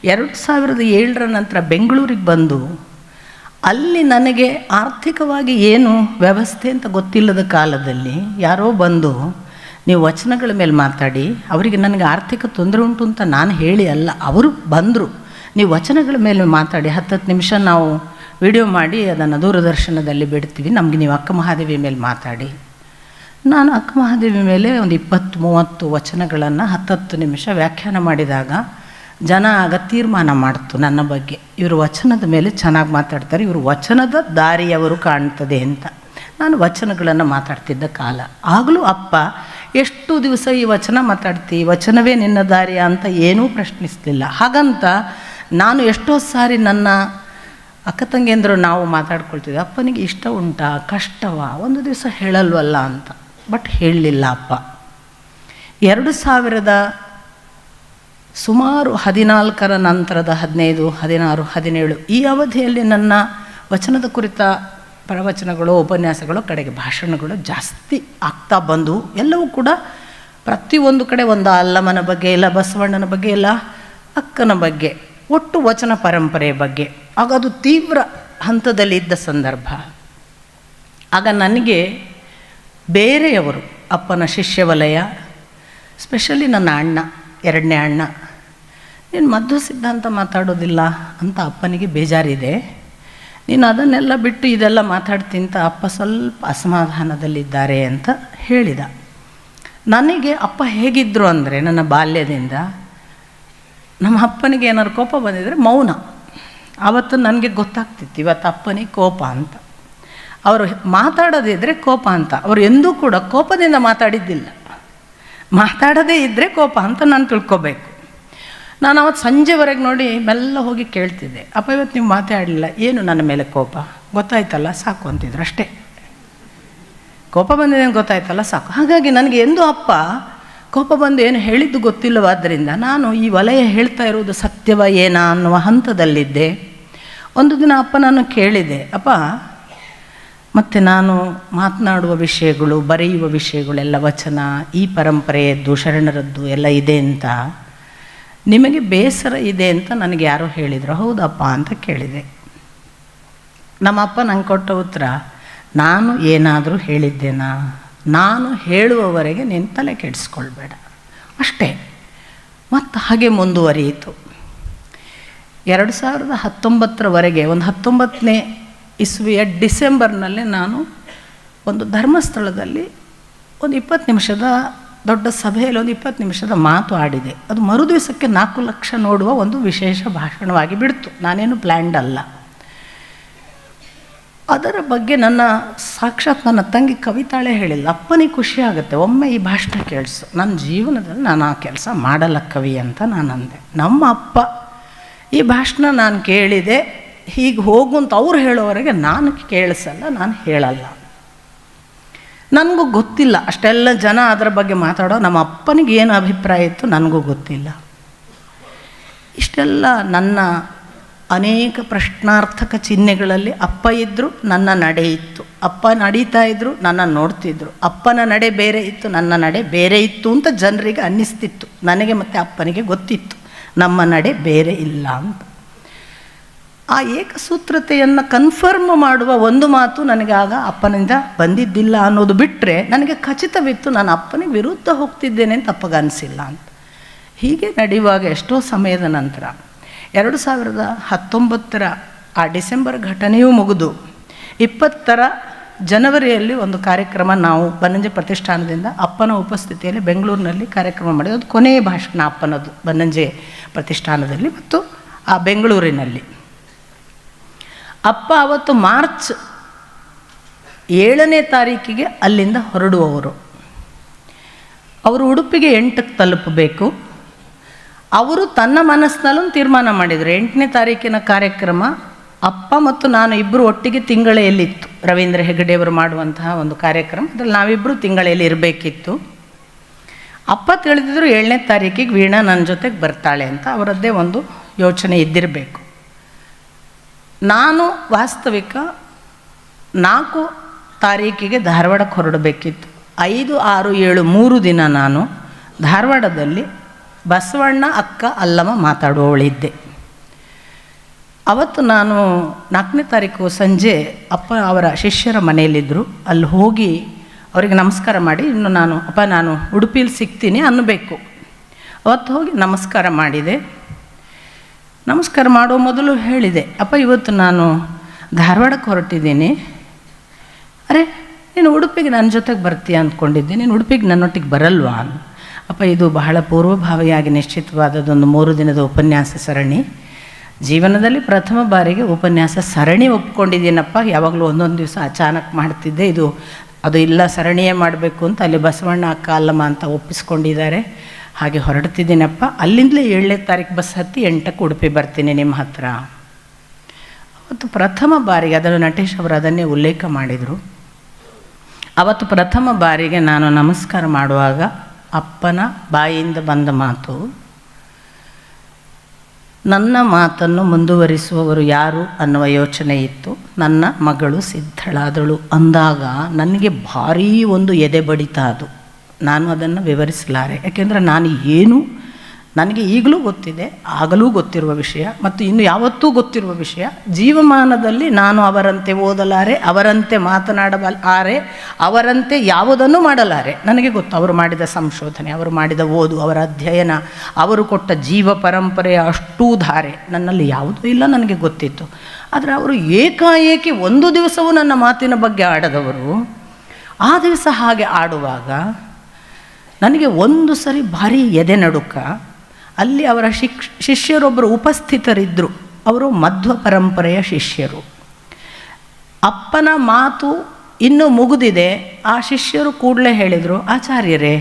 2007 ನಂತರ ಬೆಂಗಳೂರಿಗೆ ಬಂದು, ಅಲ್ಲಿ ನನಗೆ ಆರ್ಥಿಕವಾಗಿ ಏನು ವ್ಯವಸ್ಥೆ ಅಂತ ಗೊತ್ತಿಲ್ಲದ ಕಾಲದಲ್ಲಿ ಯಾರೋ ಬಂದು, ನೀವು ವಚನಗಳ ಮೇಲೆ ಮಾತಾಡಿ, ಅವರಿಗೆ ನನಗೆ ಆರ್ಥಿಕ ತೊಂದರೆ ಉಂಟು ಅಂತ ನಾನು ಹೇಳಿ ಅಲ್ಲ, ಅವರು ಬಂದರು, ನೀವು ವಚನಗಳ ಮೇಲೆ ಮಾತಾಡಿ, 10 ನಿಮಿಷ ನಾವು ವಿಡಿಯೋ ಮಾಡಿ ಅದನ್ನು ದೂರದರ್ಶನದಲ್ಲಿ ಬಿಡ್ತೀವಿ, ನಮಗೆ ನೀವು ಅಕ್ಕ ಮಹಾದೇವಿ ಮೇಲೆ ಮಾತಾಡಿ. ನಾನು ಅಕ್ಕ ಮಹಾದೇವಿ ಮೇಲೆ ಒಂದು 20-30 ವಚನಗಳನ್ನು 10 ನಿಮಿಷ ವ್ಯಾಖ್ಯಾನ ಮಾಡಿದಾಗ ಜನ ಆಗ ತೀರ್ಮಾನ ಮಾಡ್ತು ನನ್ನ ಬಗ್ಗೆ, ಇವರು ವಚನದ ಮೇಲೆ ಚೆನ್ನಾಗಿ ಮಾತಾಡ್ತಾರೆ, ಇವರು ವಚನದ ದಾರಿಯವರು ಕಾಣ್ತದೆ ಅಂತ. ನಾನು ವಚನಗಳನ್ನು ಮಾತಾಡ್ತಿದ್ದ ಕಾಲ. ಆಗಲೂ ಅಪ್ಪ ಎಷ್ಟು ದಿವಸ ಈ ವಚನ ಮಾತಾಡ್ತಿ, ವಚನವೇ ನಿನ್ನ ದಾರಿಯ ಅಂತ ಏನೂ ಪ್ರಶ್ನಿಸಲಿಲ್ಲ. ಹಾಗಂತ ನಾನು ಎಷ್ಟೋ ಸಾರಿ ನನ್ನ ಅಕ್ಕ ತಂಗಿಯಂದರು ನಾವು ಮಾತಾಡ್ಕೊಳ್ತಿದ್ದೆ, ಅಪ್ಪನಿಗೆ ಇಷ್ಟ ಉಂಟಾ, ಕಷ್ಟವಾ, ಒಂದು ದಿವಸ ಹೇಳಲ್ವಲ್ಲ ಅಂತ. ಬಟ್ ಹೇಳಲಿಲ್ಲ ಅಪ್ಪ. 2000 ಸುಮಾರು 14 ನಂತರದ 15, 16, 17 ಈ ಅವಧಿಯಲ್ಲಿ ನನ್ನ ವಚನದ ಕುರಿತ ಪ್ರವಚನಗಳು, ಉಪನ್ಯಾಸಗಳು, ಕಡೆಗೆ ಭಾಷಣಗಳು ಜಾಸ್ತಿ ಆಗ್ತಾ ಬಂದು, ಎಲ್ಲವೂ ಕೂಡ ಪ್ರತಿಯೊಂದು ಕಡೆ ಒಂದು ಅಲ್ಲಮನ ಬಗ್ಗೆ, ಇಲ್ಲ ಬಸವಣ್ಣನ ಬಗ್ಗೆ, ಇಲ್ಲ ಅಕ್ಕನ ಬಗ್ಗೆ, ಒಟ್ಟು ವಚನ ಪರಂಪರೆಯ ಬಗ್ಗೆ. ಆಗ ಅದು ತೀವ್ರ ಹಂತದಲ್ಲಿದ್ದ ಸಂದರ್ಭ. ಆಗ ನನಗೆ ಬೇರೆಯವರು, ಅಪ್ಪನ ಶಿಷ್ಯ ವಲಯ, ಸ್ಪೆಷಲಿ ನನ್ನ ಅಣ್ಣ, 2ನೇ ಅಣ್ಣ, ನೀನು ಮಧ್ವ ಸಿದ್ಧಾಂತ ಮಾತಾಡೋದಿಲ್ಲ ಅಂತ ಅಪ್ಪನಿಗೆ ಬೇಜಾರಿದೆ, ನೀನು ಅದನ್ನೆಲ್ಲ ಬಿಟ್ಟು ಇದೆಲ್ಲ ಮಾತಾಡ್ತಿಂತ ಅಪ್ಪ ಸ್ವಲ್ಪ ಅಸಮಾಧಾನದಲ್ಲಿದ್ದಾರೆ ಅಂತ ಹೇಳಿದ. ನನಗೆ ಅಪ್ಪ ಹೇಗಿದ್ದರು ಅಂದರೆ, ನನ್ನ ಬಾಲ್ಯದಿಂದ ನಮ್ಮ ಅಪ್ಪನಿಗೆ ಏನಾದ್ರು ಕೋಪ ಬಂದಿದ್ದರೆ ಮೌನ. ಆವತ್ತು ನನಗೆ ಗೊತ್ತಾಗ್ತಿತ್ತು ಇವತ್ತು ಅಪ್ಪನಿಗೆ ಕೋಪ ಅಂತ. ಅವರು ಮಾತಾಡೋದಿದ್ದರೆ ಕೋಪ ಅಂತ. ಅವರು ಎಂದೂ ಕೂಡ ಕೋಪದಿಂದ ಮಾತಾಡಿದ್ದಿಲ್ಲ. ಮಾತಾಡೋದೇ ಇದ್ದರೆ ಕೋಪ ಅಂತ ನಾನು ತಿಳ್ಕೊಬೇಕು. ನಾನು ಅವತ್ತು ಸಂಜೆವರೆಗೆ ನೋಡಿ ಮೆಲ್ಲ ಹೋಗಿ ಕೇಳ್ತಿದ್ದೆ, ಅಪ್ಪ ಇವತ್ತು ನೀವು ಮಾತಾಡಲಿಲ್ಲ, ಏನು ನನ್ನ ಮೇಲೆ ಕೋಪ, ಗೊತ್ತಾಯ್ತಲ್ಲ ಸಾಕು ಅಂತಿದ್ರು ಅಷ್ಟೇ. ಕೋಪ ಬಂದಿದೆ ಅಂತ ಗೊತ್ತಾಯ್ತಲ್ಲ ಸಾಕು. ಹಾಗಾಗಿ ನನಗೆ ಎಂದೂ ಅಪ್ಪ ಕೋಪ ಬಂದು ಏನು ಹೇಳಿದ್ದು ಗೊತ್ತಿಲ್ಲವಾದ್ದರಿಂದ ನಾನು ಈ ವಲಯ ಹೇಳ್ತಾ ಇರುವುದು ಸತ್ಯವ ಏನಾ ಅನ್ನುವ ಹಂತದಲ್ಲಿದ್ದೆ. ಒಂದು ದಿನ ಅಪ್ಪ ನಾನು ಕೇಳಿದೆ, ಅಪ್ಪ ಮತ್ತು ನಾನು ಮಾತನಾಡುವ ವಿಷಯಗಳು, ಬರೆಯುವ ವಿಷಯಗಳೆಲ್ಲ ವಚನ, ಈ ಪರಂಪರೆಯದ್ದು, ಶರಣರದ್ದು ಎಲ್ಲ ಇದೆ ಅಂತ ನಿಮಗೆ ಬೇಸರ ಇದೆ ಅಂತ ನನಗೆ ಯಾರೋ ಹೇಳಿದರು. ಹೌದಪ್ಪ ಅಂತ ಕೇಳಿದೆ. ನಮ್ಮಪ್ಪ ನಂಗೆ ಕೊಟ್ಟ ಉತ್ತರ, ನಾನು ಏನಾದರೂ ಹೇಳಿದ್ದೇನಾ, ನಾನು ಹೇಳುವವರೆಗೆ ನೀನು ತಲೆ ಕೆಡಿಸ್ಕೊಳ್ಬೇಡ ಅಷ್ಟೇ. ಮತ್ತು ಹಾಗೆ ಮುಂದುವರಿಯಿತು. 2019 ಒಂದು 19ನೇ ಇಸ್ವಿಯ ಡಿಸೆಂಬರ್ನಲ್ಲಿ ನಾನು ಒಂದು ಧರ್ಮಸ್ಥಳದಲ್ಲಿ ಒಂದು 20 ನಿಮಿಷದ ದೊಡ್ಡ ಸಭೆಯಲ್ಲಿ ಒಂದು 20 ನಿಮಿಷದ ಮಾತು ಆಡಿದೆ. ಅದು ಮರುದಿವಸಕ್ಕೆ 4 ಲಕ್ಷ ನೋಡುವ ಒಂದು ವಿಶೇಷ ಭಾಷಣವಾಗಿ ಬಿಡ್ತು. ನಾನೇನು ಪ್ಲ್ಯಾಂಡ್ ಅಲ್ಲ. ಅದರ ಬಗ್ಗೆ ಸಾಕ್ಷಾತ್ ನನ್ನ ತಂಗಿ ಕವಿತಾಳೆ ಹೇಳಿಲ್ಲ, ಅಪ್ಪನಿಗೆ ಖುಷಿ ಆಗುತ್ತೆ, ಒಮ್ಮೆ ಈ ಭಾಷಣ ಕೇಳಿಸು. ನನ್ನ ಜೀವನದಲ್ಲಿ ನಾನು ಆ ಕೆಲಸ ಮಾಡಲ್ಲ ಕವಿ ಅಂತ ನಾನು ಅಂದೆ. ನಮ್ಮ ಅಪ್ಪ ಈ ಭಾಷಣ ನಾನು ಕೇಳಿದೆ, ಹೀಗೆ ಹೋಗು ಅಂತ ಅವ್ರು ಹೇಳೋವರೆಗೆ ನಾನು ಕೇಳಿಸಲ್ಲ, ನಾನು ಹೇಳಲ್ಲ. ನನಗೂ ಗೊತ್ತಿಲ್ಲ, ಅಷ್ಟೆಲ್ಲ ಜನ ಅದರ ಬಗ್ಗೆ ಮಾತಾಡೋ ನಮ್ಮ ಅಪ್ಪನಿಗೆ ಏನು ಅಭಿಪ್ರಾಯ ಇತ್ತು ನನಗೂ ಗೊತ್ತಿಲ್ಲ. ಇಷ್ಟೆಲ್ಲ ನನ್ನ ಅನೇಕ ಪ್ರಶ್ನಾರ್ಥಕ ಚಿಹ್ನೆಗಳಲ್ಲಿ ಅಪ್ಪ ಇದ್ದರು, ನನ್ನ ನಡೆ ಇತ್ತು. ಅಪ್ಪ ನಡೀತಾ ಇದ್ದರು, ನನ್ನ ನೋಡ್ತಿದ್ರು. ಅಪ್ಪನ ನಡೆ ಬೇರೆ ಇತ್ತು, ನನ್ನ ನಡೆ ಬೇರೆ ಇತ್ತು ಅಂತ ಜನರಿಗೆ ಅನ್ನಿಸ್ತಿತ್ತು. ನನಗೆ ಮತ್ತು ಅಪ್ಪನಿಗೆ ಗೊತ್ತಿತ್ತು ನಮ್ಮ ನಡೆ ಬೇರೆ ಇಲ್ಲ ಅಂತ. ಆ ಏಕಸೂತ್ರತೆಯನ್ನು ಕನ್ಫರ್ಮ್ ಮಾಡುವ ಒಂದು ಮಾತು ನನಗೆ ಆಗ ಅಪ್ಪನಿಂದ ಬಂದಿದ್ದಿಲ್ಲ ಅನ್ನೋದು ಬಿಟ್ಟರೆ ನನಗೆ ಖಚಿತವಿತ್ತು ನಾನು ಅಪ್ಪನಿಗೆ ವಿರುದ್ಧ ಹೋಗ್ತಿದ್ದೇನೆ ಅಂತ ಅಪ್ಪಗನಿಸಿಲ್ಲ ಅಂತ. ಹೀಗೆ ನಡೆಯುವಾಗ ಎಷ್ಟೋ ಸಮಯದ ನಂತರ 2019 ಆ ಡಿಸೆಂಬರ್ ಘಟನೆಯೂ ಮುಗಿದು 20 ಜನವರಿಯಲ್ಲಿ ಒಂದು ಕಾರ್ಯಕ್ರಮ ನಾವು ಬನ್ನಂಜೆ ಪ್ರತಿಷ್ಠಾನದಿಂದ ಅಪ್ಪನ ಉಪಸ್ಥಿತಿಯಲ್ಲಿ ಬೆಂಗಳೂರಿನಲ್ಲಿ ಕಾರ್ಯಕ್ರಮ ಮಾಡಿದ್ದು. ಅದು ಕೊನೆಯ ಭಾಷಣ ಅಪ್ಪನದು ಬನ್ನಂಜೆ ಪ್ರತಿಷ್ಠಾನದಲ್ಲಿ ಮತ್ತು ಆ ಬೆಂಗಳೂರಿನಲ್ಲಿ. ಅಪ್ಪ ಅವತ್ತು ಮಾರ್ಚ್ 7ನೇ ತಾರೀಕಿಗೆ ಅಲ್ಲಿಂದ ಹೊರಡುವವರು. ಅವರು ಉಡುಪಿಗೆ 8ಕ್ಕೆ ತಲುಪಬೇಕು. ಅವರು ತನ್ನ ಮನಸ್ಸಿನಲ್ಲೊಂದು ತೀರ್ಮಾನ ಮಾಡಿದರು, 8ನೇ ತಾರೀಕಿನ ಕಾರ್ಯಕ್ರಮ ಅಪ್ಪ ಮತ್ತು ನಾನು ಇಬ್ಬರು ಒಟ್ಟಿಗೆ ತಿಂಗಳೆಯಲ್ಲಿತ್ತು. ರವೀಂದ್ರ ಹೆಗಡೆಯವರು ಮಾಡುವಂತಹ ಒಂದು ಕಾರ್ಯಕ್ರಮ, ಅದರಲ್ಲಿ ನಾವಿಬ್ಬರು ತಿಂಗಳೆಯಲ್ಲಿ ಇರಬೇಕಿತ್ತು. ಅಪ್ಪ ತಿಳಿದಿದ್ರು 7ನೇ ತಾರೀಕಿಗೆ ವೀಣಾ ನನ್ನ ಜೊತೆಗೆ ಬರ್ತಾಳೆ ಅಂತ ಅವರದ್ದೇ ಒಂದು ಯೋಚನೆ ಇದ್ದಿರಬೇಕು. ನಾನು ವಾಸ್ತವಿಕ 4 ತಾರೀಕಿಗೆ ಧಾರವಾಡಕ್ಕೆ ಹೊರಡಬೇಕಿತ್ತು. 5, 6, 7 3 ದಿನ ನಾನು ಧಾರವಾಡದಲ್ಲಿ ಬಸವಣ್ಣ ಅಕ್ಕ ಅಲ್ಲಮ್ಮ ಮಾತಾಡುವವಳಿದ್ದೆ. ಅವತ್ತು ನಾನು 4ನೇ ತಾರೀಕು ಸಂಜೆ ಅಪ್ಪ ಅವರ ಶಿಷ್ಯರ ಮನೆಯಲ್ಲಿದ್ದರು. ಅಲ್ಲಿ ಹೋಗಿ ಅವರಿಗೆ ನಮಸ್ಕಾರ ಮಾಡಿ ಇನ್ನು ನಾನು ಉಡುಪಿಲಿ ಸಿಗ್ತೀನಿ ಅನ್ನಬೇಕು. ಅವತ್ತು ಹೋಗಿ ನಮಸ್ಕಾರ ಮಾಡಿದೆ. ನಮಸ್ಕಾರ ಮಾಡೋ ಮೊದಲು ಹೇಳಿದೆ, ಅಪ್ಪ ಇವತ್ತು ನಾನು ಧಾರವಾಡಕ್ಕೆ ಹೊರಟಿದ್ದೀನಿ. ಅರೆ ನೀನು ಉಡುಪಿಗೆ ನನ್ನ ಜೊತೆಗೆ ಬರ್ತೀಯ ಅಂದ್ಕೊಂಡಿದ್ದೆ, ನೀನು ಉಡುಪಿಗೆ ನನ್ನೊಟ್ಟಿಗೆ ಬರಲ್ವಾ? ಅಪ್ಪ ಇದು ಬಹಳ ಪೂರ್ವಭಾವಿಯಾಗಿ ನಿಶ್ಚಿತವಾದದ್ದೊಂದು 3 ದಿನದ ಉಪನ್ಯಾಸ ಸರಣಿ. ಜೀವನದಲ್ಲಿ ಪ್ರಥಮ ಬಾರಿಗೆ ಉಪನ್ಯಾಸ ಸರಣಿ ಒಪ್ಕೊಂಡಿದ್ದೀನಪ್ಪ. ಯಾವಾಗಲೂ ಒಂದೊಂದು ದಿವಸ ಅಚಾನಕ್ ಮಾಡ್ತಿದ್ದೆ, ಅದು ಇಲ್ಲ ಸರಣಿಯೇ ಮಾಡಬೇಕು ಅಂತ ಅಲ್ಲಿ ಬಸವಣ್ಣ ಅಕ್ಕ ಅಲ್ಲಮ್ಮ ಅಂತ ಒಪ್ಪಿಸ್ಕೊಂಡಿದ್ದಾರೆ. ಹಾಗೆ ಹೊರಡ್ತಿದ್ದೀನಪ್ಪ. ಅಲ್ಲಿಂದಲೇ 7ನೇ ತಾರೀಕು ಬಸ್ ಹತ್ತಿ 8ಕ್ಕೆ ಉಡುಪಿ ಬರ್ತೀನಿ ನಿಮ್ಮ ಹತ್ರ. ಅವತ್ತು ಪ್ರಥಮ ಬಾರಿಗೆ, ಅದನ್ನು ನಟೇಶ್ ಅವರು ಅದನ್ನೇ ಉಲ್ಲೇಖ ಮಾಡಿದರು, ಅವತ್ತು ಪ್ರಥಮ ಬಾರಿಗೆ ನಾನು ನಮಸ್ಕಾರ ಮಾಡುವಾಗ ಅಪ್ಪನ ಬಾಯಿಯಿಂದ ಬಂದ ಮಾತು, ನನ್ನ ಮಾತನ್ನು ಮುಂದುವರಿಸುವವರು ಯಾರು ಅನ್ನುವ ಯೋಚನೆ ಇತ್ತು. ನನ್ನ ಮಗಳು ಸಿದ್ಧಳಾದಳು ಅಂದಾಗ ನನಗೆ ಭಾರೀ ಒಂದು ಎದೆ ಬಡಿತ. ಅದು ನಾನು ಅದನ್ನು ವಿವರಿಸಲಾರೆ. ಯಾಕೆಂದರೆ ನನಗೆ ಈಗಲೂ ಗೊತ್ತಿದೆ, ಆಗಲೂ ಗೊತ್ತಿರುವ ವಿಷಯ ಮತ್ತು ಇನ್ನು ಯಾವತ್ತೂ ಗೊತ್ತಿರುವ ವಿಷಯ. ಜೀವಮಾನದಲ್ಲಿ ನಾನು ಅವರಂತೆ ಓದಲಾರೆ, ಅವರಂತೆ ಮಾತನಾಡಲಾರೆ, ಅವರಂತೆ ಯಾವುದನ್ನು ಮಾಡಲಾರೆ. ನನಗೆ ಗೊತ್ತು ಅವರು ಮಾಡಿದ ಸಂಶೋಧನೆ, ಅವರು ಮಾಡಿದ ಓದು, ಅವರ ಅಧ್ಯಯನ, ಅವರು ಕೊಟ್ಟ ಜೀವ ಪರಂಪರೆಯ ಅಷ್ಟೂ ಧಾರೆ ನನ್ನಲ್ಲಿ ಯಾವುದೂ ಇಲ್ಲ, ನನಗೆ ಗೊತ್ತಿತ್ತು. ಆದರೆ ಅವರು ಏಕಾಏಕಿ ಒಂದು ದಿವಸವೂ ನನ್ನ ಮಾತಿನ ಬಗ್ಗೆ ಆಡದವರು. ಆ ದಿವಸ ಹಾಗೆ ಆಡುವಾಗ ನನಗೆ ಒಂದು ಸರಿ ಭಾರಿ ಎದೆ ನಡುಕ. ಅಲ್ಲಿ ಅವರ ಶಿಷ್ಯರೊಬ್ಬರು ಉಪಸ್ಥಿತರಿದ್ದರು. ಅವರು ಮಧ್ವ ಪರಂಪರೆಯ ಶಿಷ್ಯರು. ಅಪ್ಪನ ಮಾತು ಇನ್ನೂ ಮುಗಿದಿದೆ. ಆ ಶಿಷ್ಯರು ಕೂಡಲೇ ಹೇಳಿದರು, ಆಚಾರ್ಯರೇ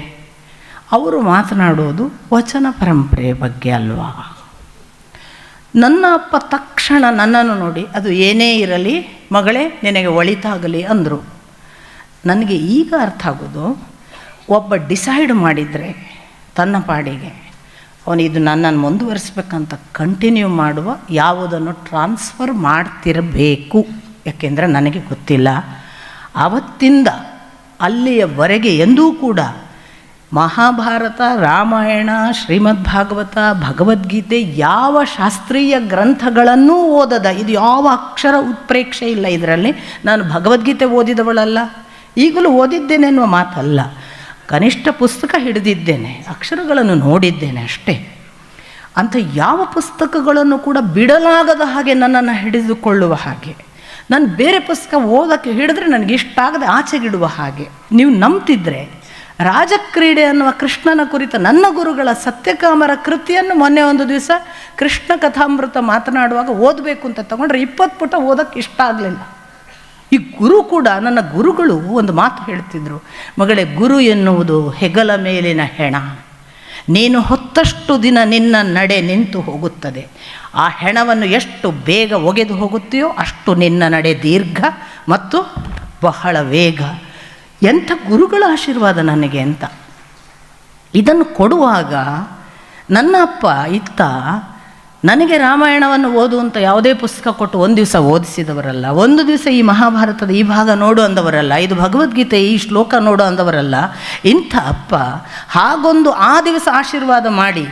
ಅವರು ಮಾತನಾಡೋದು ವಚನ ಪರಂಪರೆಯ ಬಗ್ಗೆ ಅಲ್ವಾ? ನನ್ನ ಅಪ್ಪ ತಕ್ಷಣ ನನ್ನನ್ನು ನೋಡಿ, ಅದು ಏನೇ ಇರಲಿ ಮಗಳೇ ನಿನಗೆ ಒಳಿತಾಗಲಿ ಅಂದರು. ನನಗೆ ಈಗ ಅರ್ಥ ಆಗೋದು, ಒಬ್ಬ ಡಿಸೈಡ್ ಮಾಡಿದರೆ ತನ್ನ ಪಾಡಿಗೆ ಅವನು ಇದು ನನ್ನನ್ನು ಮುಂದುವರಿಸ್ಬೇಕಂತ ಕಂಟಿನ್ಯೂ ಮಾಡುವ, ಯಾವುದನ್ನು ಟ್ರಾನ್ಸ್ಫರ್ ಮಾಡ್ತಿರಬೇಕು. ಯಾಕೆಂದರೆ ನನಗೆ ಗೊತ್ತಿಲ್ಲ ಆವತ್ತಿಂದ ಅಲ್ಲಿಯವರೆಗೆ ಎಂದೂ ಕೂಡ ಮಹಾಭಾರತ, ರಾಮಾಯಣ, ಶ್ರೀಮದ್ ಭಾಗವತ, ಭಗವದ್ಗೀತೆ ಯಾವ ಶಾಸ್ತ್ರೀಯ ಗ್ರಂಥಗಳನ್ನೂ ಓದದ, ಇದು ಯಾವ ಅಕ್ಷರ ಉತ್ಪ್ರೇಕ್ಷೆ ಇಲ್ಲ ಇದರಲ್ಲಿ. ನಾನು ಭಗವದ್ಗೀತೆ ಓದಿದವಳಲ್ಲ, ಈಗಲೂ ಓದಿದ್ದೇನೆ ಎನ್ನುವ ಮಾತಲ್ಲ. ಕನಿಷ್ಠ ಪುಸ್ತಕ ಹಿಡಿದಿದ್ದೇನೆ, ಅಕ್ಷರಗಳನ್ನು ನೋಡಿದ್ದೇನೆ ಅಷ್ಟೇ. ಅಂಥ ಯಾವ ಪುಸ್ತಕಗಳನ್ನು ಕೂಡ ಬಿಡಲಾಗದ ಹಾಗೆ ನನ್ನನ್ನು ಹಿಡಿದುಕೊಳ್ಳುವ ಹಾಗೆ ನಾನು ಬೇರೆ ಪುಸ್ತಕ ಓದೋಕ್ಕೆ ಹಿಡಿದ್ರೆ ನನಗೆ ಇಷ್ಟ ಆಗದೆ ಆಚೆಗಿಡುವ ಹಾಗೆ. ನೀವು ನಂಬ್ತಿದ್ರೆ ರಾಜಕ್ರೀಡೆ ಅನ್ನುವ ಕೃಷ್ಣನ ಕುರಿತ ನನ್ನ ಗುರುಗಳ ಸತ್ಯಕಾಮರ ಕೃತಿಯನ್ನು ಮೊನ್ನೆ ಒಂದು ದಿವಸ ಕೃಷ್ಣ ಕಥಾಮೃತ ಮಾತನಾಡುವಾಗ ಓದಬೇಕು ಅಂತ ತಗೊಂಡ್ರೆ 20 ಪುಟ ಓದೋಕ್ಕೆ ಇಷ್ಟ ಆಗಲಿಲ್ಲ. ಈ ಗುರು ಕೂಡ, ನನ್ನ ಗುರುಗಳು ಒಂದು ಮಾತು ಹೇಳ್ತಿದ್ರು, ಮಗಳೇ, ಗುರು ಎನ್ನುವುದು ಹೆಗಲ ಮೇಲಿನ ಹೆಣ. ನೀನು ಹೊತ್ತಷ್ಟು ದಿನ ನಿನ್ನ ನಡೆ ನಿಂತು ಹೋಗುತ್ತದೆ. ಆ ಹೆಣವನ್ನು ಎಷ್ಟು ಬೇಗ ಒಗೆದು ಹೋಗುತ್ತೆಯೋ ಅಷ್ಟು ನಿನ್ನ ನಡೆ ದೀರ್ಘ ಮತ್ತು ಬಹಳ ವೇಗ. ಎಂಥ ಗುರುಗಳ ಆಶೀರ್ವಾದ ನನಗೆ ಅಂತ. ಇದನ್ನು ಕೊಡುವಾಗ ನನ್ನ ಅಪ್ಪ ಇತ್ತ ನನಗೆ ರಾಮಾಯಣವನ್ನು ಓದು ಅಂತ ಯಾವುದೇ ಪುಸ್ತಕ ಕೊಟ್ಟು ಒಂದು ದಿವಸ ಓದಿಸಿದವರಲ್ಲ, ಒಂದು ದಿವಸ ಈ ಮಹಾಭಾರತದ ಈ ಭಾಗ ನೋಡು ಅಂದವರಲ್ಲ, ಇದು ಭಗವದ್ಗೀತೆ ಈ ಶ್ಲೋಕ ನೋಡು ಅಂದವರಲ್ಲ. ಇಂಥ ಅಪ್ಪ ಹಾಗೊಂದು ಆ ದಿವಸ ಆಶೀರ್ವಾದ ಮಾಡಿ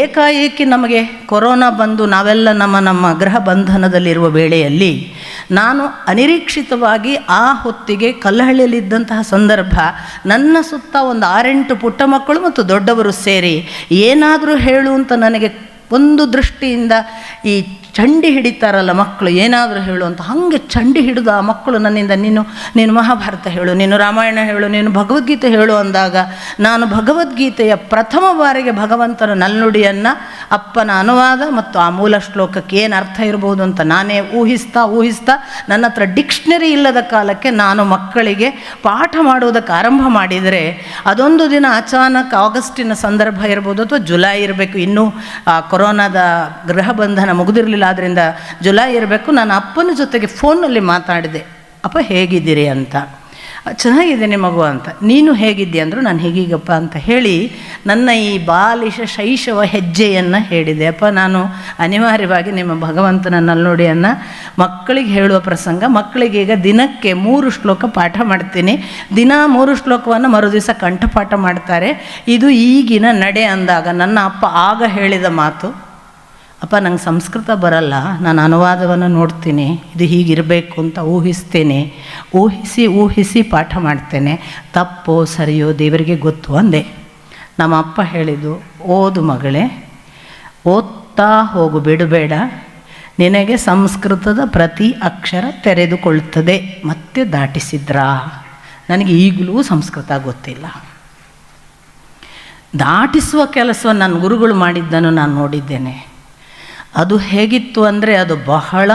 ಏಕಾಏಕಿ ನಮಗೆ ಕೊರೋನಾ ಬಂದು ನಾವೆಲ್ಲ ನಮ್ಮ ಗೃಹ ಬಂಧನದಲ್ಲಿರುವ ವೇಳೆಯಲ್ಲಿ ನಾನು ಅನಿರೀಕ್ಷಿತವಾಗಿ ಆ ಹೊತ್ತಿಗೆ ಕಲ್ಲಹಳ್ಳಿಯಲ್ಲಿದ್ದಂತಹ ಸಂದರ್ಭ, ನನ್ನ ಸುತ್ತ ಒಂದು 6-8 ಪುಟ್ಟ ಮಕ್ಕಳು ಮತ್ತು ದೊಡ್ಡವರು ಸೇರಿ ಏನಾದರೂ ಹೇಳು ಅಂತ ನನಗೆ ಒಂದು ದೃಷ್ಟಿಯಿಂದ ಈ ಚಂಡಿ ಹಿಡಿತಾರಲ್ಲ ಮಕ್ಕಳು, ಏನಾದರೂ ಹೇಳು ಅಂತ, ಹಾಗೆ ಚಂಡಿ ಹಿಡಿದು ಆ ಮಕ್ಕಳು ನನ್ನಿಂದ ನೀನು ಮಹಾಭಾರತ ಹೇಳು, ನೀನು ರಾಮಾಯಣ ಹೇಳು, ನೀನು ಭಗವದ್ಗೀತೆ ಹೇಳು ಅಂದಾಗ ನಾನು ಭಗವದ್ಗೀತೆಯ ಪ್ರಥಮ ಬಾರಿಗೆ ಭಗವಂತನ ನಲ್ನುಡಿಯನ್ನು, ಅಪ್ಪನ ಅನುವಾದ ಮತ್ತು ಆ ಮೂಲ ಶ್ಲೋಕಕ್ಕೆ ಏನು ಅರ್ಥ ಇರ್ಬೋದು ಅಂತ ನಾನೇ ಊಹಿಸ್ತಾ ನನ್ನ ಹತ್ರ ಡಿಕ್ಷನರಿ ಇಲ್ಲದ ಕಾಲಕ್ಕೆ ನಾನು ಮಕ್ಕಳಿಗೆ ಪಾಠ ಮಾಡುವುದಕ್ಕೆ ಆರಂಭ ಮಾಡಿದರೆ, ಅದೊಂದು ದಿನ ಅಚಾನಕ್ ಆಗಸ್ಟಿನ ಸಂದರ್ಭ ಇರ್ಬೋದು ಅಥವಾ ಜುಲೈ ಇರಬೇಕು, ಇನ್ನೂ ಕೊರೋನಾದ ಗೃಹ ಬಂಧನ ಮುಗಿದಿರಲಿಲ್ಲ, ಆದ್ದರಿಂದ ಜುಲೈ ಇರಬೇಕು. ನಾನು ಅಪ್ಪನ ಜೊತೆಗೆ ಫೋನಲ್ಲಿ ಮಾತಾಡಿದೆ, ಅಪ್ಪ ಹೇಗಿದ್ದೀರಿ ಅಂತ. ಚೆನ್ನಾಗಿದ್ದೇನೆ ಮಗು ಅಂತ. ನೀನು ಹೇಗಿದ್ದೀಯ ಅಂದರು. ನಾನು ಹೇಗೀಗಪ್ಪ ಅಂತ ಹೇಳಿ ನನ್ನ ಈ ಬಾಲಿಶ ಶೈಶವ ಹೆಜ್ಜೆಯನ್ನು ಹೇಳಿದೆ. ಅಪ್ಪ, ನಾನು ಅನಿವಾರ್ಯವಾಗಿ ನಿಮ್ಮ ಭಗವಂತನ ನಲ್ನುಡಿಯನ್ನು ಮಕ್ಕಳಿಗೆ ಹೇಳುವ ಪ್ರಸಂಗ. ಮಕ್ಕಳಿಗೀಗ ದಿನಕ್ಕೆ 3 ಶ್ಲೋಕ ಪಾಠ ಮಾಡ್ತೀನಿ. ದಿನ 3 ಶ್ಲೋಕವನ್ನು ಮರುದಿವಸ ಕಂಠಪಾಠ ಮಾಡ್ತಾರೆ. ಇದು ಈಗಿನ ನಡೆ ಅಂದಾಗ ನನ್ನ ಅಪ್ಪ ಆಗ ಹೇಳಿದ ಮಾತು, ಅಪ್ಪ, ನಂಗೆ ಸಂಸ್ಕೃತ ಬರಲ್ಲ, ನಾನು ಅನುವಾದವನ್ನು ನೋಡ್ತೀನಿ, ಇದು ಹೀಗಿರಬೇಕು ಅಂತ ಊಹಿಸ್ತೇನೆ, ಊಹಿಸಿ ಪಾಠ ಮಾಡ್ತೇನೆ, ತಪ್ಪೋ ಸರಿಯೋ ದೇವರಿಗೆ ಗೊತ್ತು ಅಂದೆ. ನಮ್ಮ ಅಪ್ಪ ಹೇಳಿದ್ದು, ಓದು ಮಗಳೇ, ಓದ್ತಾ ಹೋಗು, ಬಿಡಬೇಡ, ನಿನಗೆ ಸಂಸ್ಕೃತದ ಪ್ರತಿ ಅಕ್ಷರ ತೆರೆದುಕೊಳ್ಳುತ್ತದೆ. ಮತ್ತೆ ದಾಟಿಸಿದ್ರಾ? ನನಗೆ ಈಗಲೂ ಸಂಸ್ಕೃತ ಗೊತ್ತಿಲ್ಲ. ದಾಟಿಸುವ ಕೆಲಸವನ್ನು ನನ್ನ ಗುರುಗಳು ಮಾಡಿದ್ದನ್ನು ನಾನು ನೋಡಿದ್ದೇನೆ. ಅದು ಹೇಗಿತ್ತು ಅಂದರೆ, ಅದು ಬಹಳ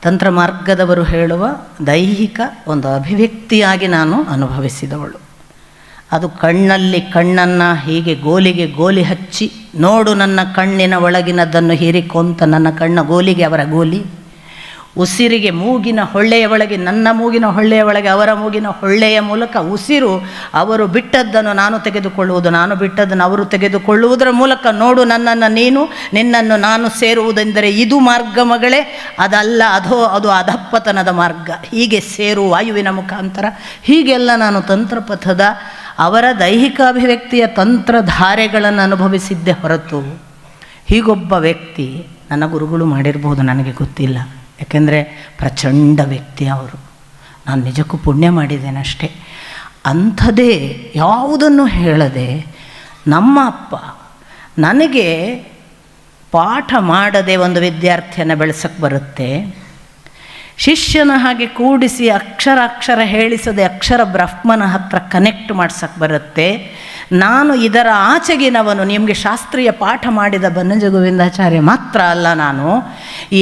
ತಂತ್ರ ಮಾರ್ಗದವರು ಹೇಳುವ ದೈಹಿಕ ಒಂದು ಅಭಿವ್ಯಕ್ತಿಯಾಗಿ ನಾನು ಅನುಭವಿಸಿದವಳು. ಅದು ಕಣ್ಣಲ್ಲಿ ಕಣ್ಣನ್ನು ಹೀಗೆ ಗೋಲಿಗೆ ಗೋಲಿ ಹಚ್ಚಿ, ನೋಡು ನನ್ನ ಕಣ್ಣಿನ ಒಳಗಿನದನ್ನು ಹೀರಿಕೊಂತ, ನನ್ನ ಕಣ್ಣ ಗೋಲಿಗೆ ಅವರ ಗೋಲಿ, ಉಸಿರಿಗೆ ಮೂಗಿನ ಹೊಳ್ಳೆಯ ಒಳಗೆ ನನ್ನ ಮೂಗಿನ ಹೊಳ್ಳೆಯ ಒಳಗೆ ಅವರ ಮೂಗಿನ ಹೊಳ್ಳೆಯ ಮೂಲಕ ಉಸಿರು, ಅವರು ಬಿಟ್ಟದ್ದನ್ನು ನಾನು ತೆಗೆದುಕೊಳ್ಳುವುದು, ನಾನು ಬಿಟ್ಟದ್ದನ್ನು ಅವರು ತೆಗೆದುಕೊಳ್ಳುವುದರ ಮೂಲಕ ನೋಡು ನನ್ನನ್ನು ನೀನು, ನಿನ್ನನ್ನು ನಾನು ಸೇರುವುದೆಂದರೆ ಇದು ಮಾರ್ಗ ಮಗಳೇ, ಅದಲ್ಲ ಅದು ಅಧಪ್ಪತನದ ಮಾರ್ಗ. ಹೀಗೆ ಸೇರು ವಾಯುವಿನ ಮುಖಾಂತರ. ಹೀಗೆಲ್ಲ ನಾನು ತಂತ್ರಪಥದ ಅವರ ದೈಹಿಕ ಅಭಿವ್ಯಕ್ತಿಯ ತಂತ್ರಧಾರೆಗಳನ್ನು ಅನುಭವಿಸಿದ್ದೆ ಹೊರತು ಹೀಗೊಬ್ಬ ವ್ಯಕ್ತಿ ನನ್ನ ಗುರುಗಳು ಮಾಡಿರ್ಬೋದು, ನನಗೆ ಗೊತ್ತಿಲ್ಲ. ಯಾಕೆಂದರೆ ಪ್ರಚಂಡ ವ್ಯಕ್ತಿ ಅವರು. ನಾನು ನಿಜಕ್ಕೂ ಪುಣ್ಯ ಮಾಡಿದ್ದೇನೆ ಅಷ್ಟೇ. ಅಂಥದ್ದೇ ಯಾವುದನ್ನು ಹೇಳದೆ ನಮ್ಮ ಅಪ್ಪ ನನಗೆ ಪಾಠ ಮಾಡದೆ ಒಂದು ವಿದ್ಯಾರ್ಥಿಯನ್ನು ಬೆಳೆಸೋಕ್ಕೆ ಬರುತ್ತೆ, ಶಿಷ್ಯನ ಹಾಗೆ ಕೂಡಿಸಿ ಅಕ್ಷರ ಹೇಳಿಸದೆ ಅಕ್ಷರ ಬ್ರಹ್ಮನ ಹತ್ರ ಕನೆಕ್ಟ್ ಮಾಡ್ಸೋಕ್ಕೆ ಬರುತ್ತೆ, ನಾನು ಇದರ ಆಚೆಗಿನವನು, ನಿಮಗೆ ಶಾಸ್ತ್ರೀಯ ಪಾಠ ಮಾಡಿದ ಬನ್ನಂಜ ಗೋವಿಂದಾಚಾರ್ಯ ಮಾತ್ರ ಅಲ್ಲ, ನಾನು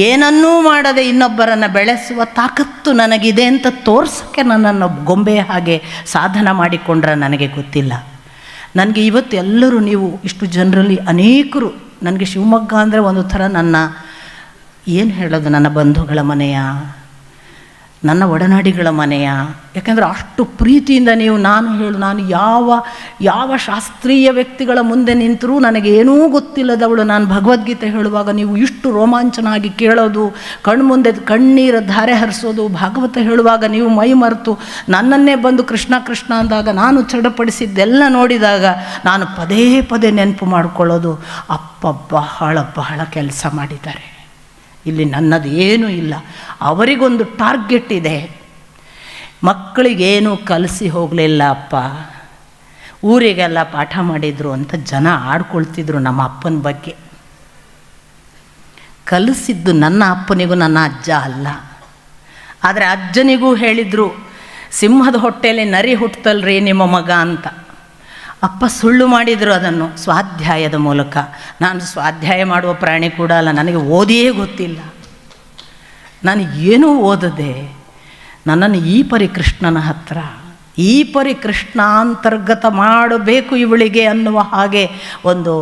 ಏನನ್ನೂ ಮಾಡದೆ ಇನ್ನೊಬ್ಬರನ್ನು ಬೆಳೆಸುವ ತಾಕತ್ತು ನನಗಿದೆ ಅಂತ ತೋರ್ಸೋಕ್ಕೆ ನನ್ನನ್ನು ಗೊಂಬೆಯ ಹಾಗೆ ಸಾಧನ ಮಾಡಿಕೊಂಡ್ರೆ ನನಗೆ ಗೊತ್ತಿಲ್ಲ. ನನಗೆ ಇವತ್ತು ಎಲ್ಲರೂ, ನೀವು ಇಷ್ಟು ಜನರಲ್ಲಿ ಅನೇಕರು, ನನಗೆ ಶಿವಮೊಗ್ಗ ಅಂದರೆ ಒಂದು ಥರ ನನ್ನ ಏನು ಹೇಳೋದು, ನನ್ನ ಬಂಧುಗಳ ಮನೆಯ, ನನ್ನ ಒಡನಾಡಿಗಳ ಮನೆಯ. ಯಾಕೆಂದರೆ ಅಷ್ಟು ಪ್ರೀತಿಯಿಂದ ನಾನು ಯಾವ ಶಾಸ್ತ್ರೀಯ ವ್ಯಕ್ತಿಗಳ ಮುಂದೆ ನಿಂತರೂ ನನಗೇನೂ ಗೊತ್ತಿಲ್ಲದವಳು ನಾನು ಭಗವದ್ಗೀತೆ ಹೇಳುವಾಗ ನೀವು ಇಷ್ಟು ರೋಮಾಂಚನಾಗಿ ಕೇಳೋದು, ಕಣ್ಮುಂದೆ ಕಣ್ಣೀರ ಧಾರೆ ಹರಿಸೋದು, ಭಾಗವತ ಹೇಳುವಾಗ ನೀವು ಮೈ ಮರೆತು ನನ್ನನ್ನೇ ಬಂದು ಕೃಷ್ಣ ಕೃಷ್ಣ ಅಂದಾಗ ನಾನು ಚಡಪಡಿಸಿದ್ದೆಲ್ಲ ನೋಡಿದಾಗ ನಾನು ಪದೇ ಪದೇ ನೆನಪು ಮಾಡಿಕೊಳ್ಳೋದು, ಅಪ್ಪ ಬಹಳ ಕೆಲಸ ಮಾಡಿದ್ದಾರೆ. ಇಲ್ಲಿ ನನ್ನದು ಏನೂ ಇಲ್ಲ, ಅವರಿಗೊಂದು ಟಾರ್ಗೆಟ್ ಇದೆ. ಮಕ್ಕಳಿಗೇನೂ ಕಲಿಸಿ ಹೋಗಲಿಲ್ಲ ಅಪ್ಪ, ಊರಿಗೆಲ್ಲ ಪಾಠ ಮಾಡಿದರು ಅಂತ ಜನ ಆಡ್ಕೊಳ್ತಿದ್ರು ನಮ್ಮ ಅಪ್ಪನ ಬಗ್ಗೆ. ಕಲಿಸಿದ್ದು ನನ್ನ ಅಪ್ಪನಿಗೂ ನನ್ನ ಅಜ್ಜ ಅಲ್ಲ, ಆದರೆ ಅಜ್ಜನಿಗೂ ಹೇಳಿದರು, ಸಿಂಹದ ಹೊಟ್ಟೆಯಲ್ಲಿ ನರಿ ಹುಟ್ಟತಲ್ರಿ ನಿಮ್ಮ ಮಗ ಅಂತ. ಅಪ್ಪ ಸುಳ್ಳು ಮಾಡಿದರು ಅದನ್ನು ಸ್ವಾಧ್ಯಾಯದ ಮೂಲಕ. ನಾನು ಸ್ವಾಧ್ಯಾಯ ಮಾಡುವ ಪ್ರಾಣಿ ಕೂಡ ಅಲ್ಲ, ನನಗೆ ಓದಿಯೇ ಗೊತ್ತಿಲ್ಲ, ನಾನು ಏನೂ ಓದದೆ. ನನ್ನನ್ನು ಈ ಪರಿ ಕೃಷ್ಣನ ಹತ್ರ, ಈ ಪರಿ ಕೃಷ್ಣಾಂತರ್ಗತ ಮಾಡಬೇಕು ಇವಳಿಗೆ ಅನ್ನುವ ಹಾಗೆ ಒಂದು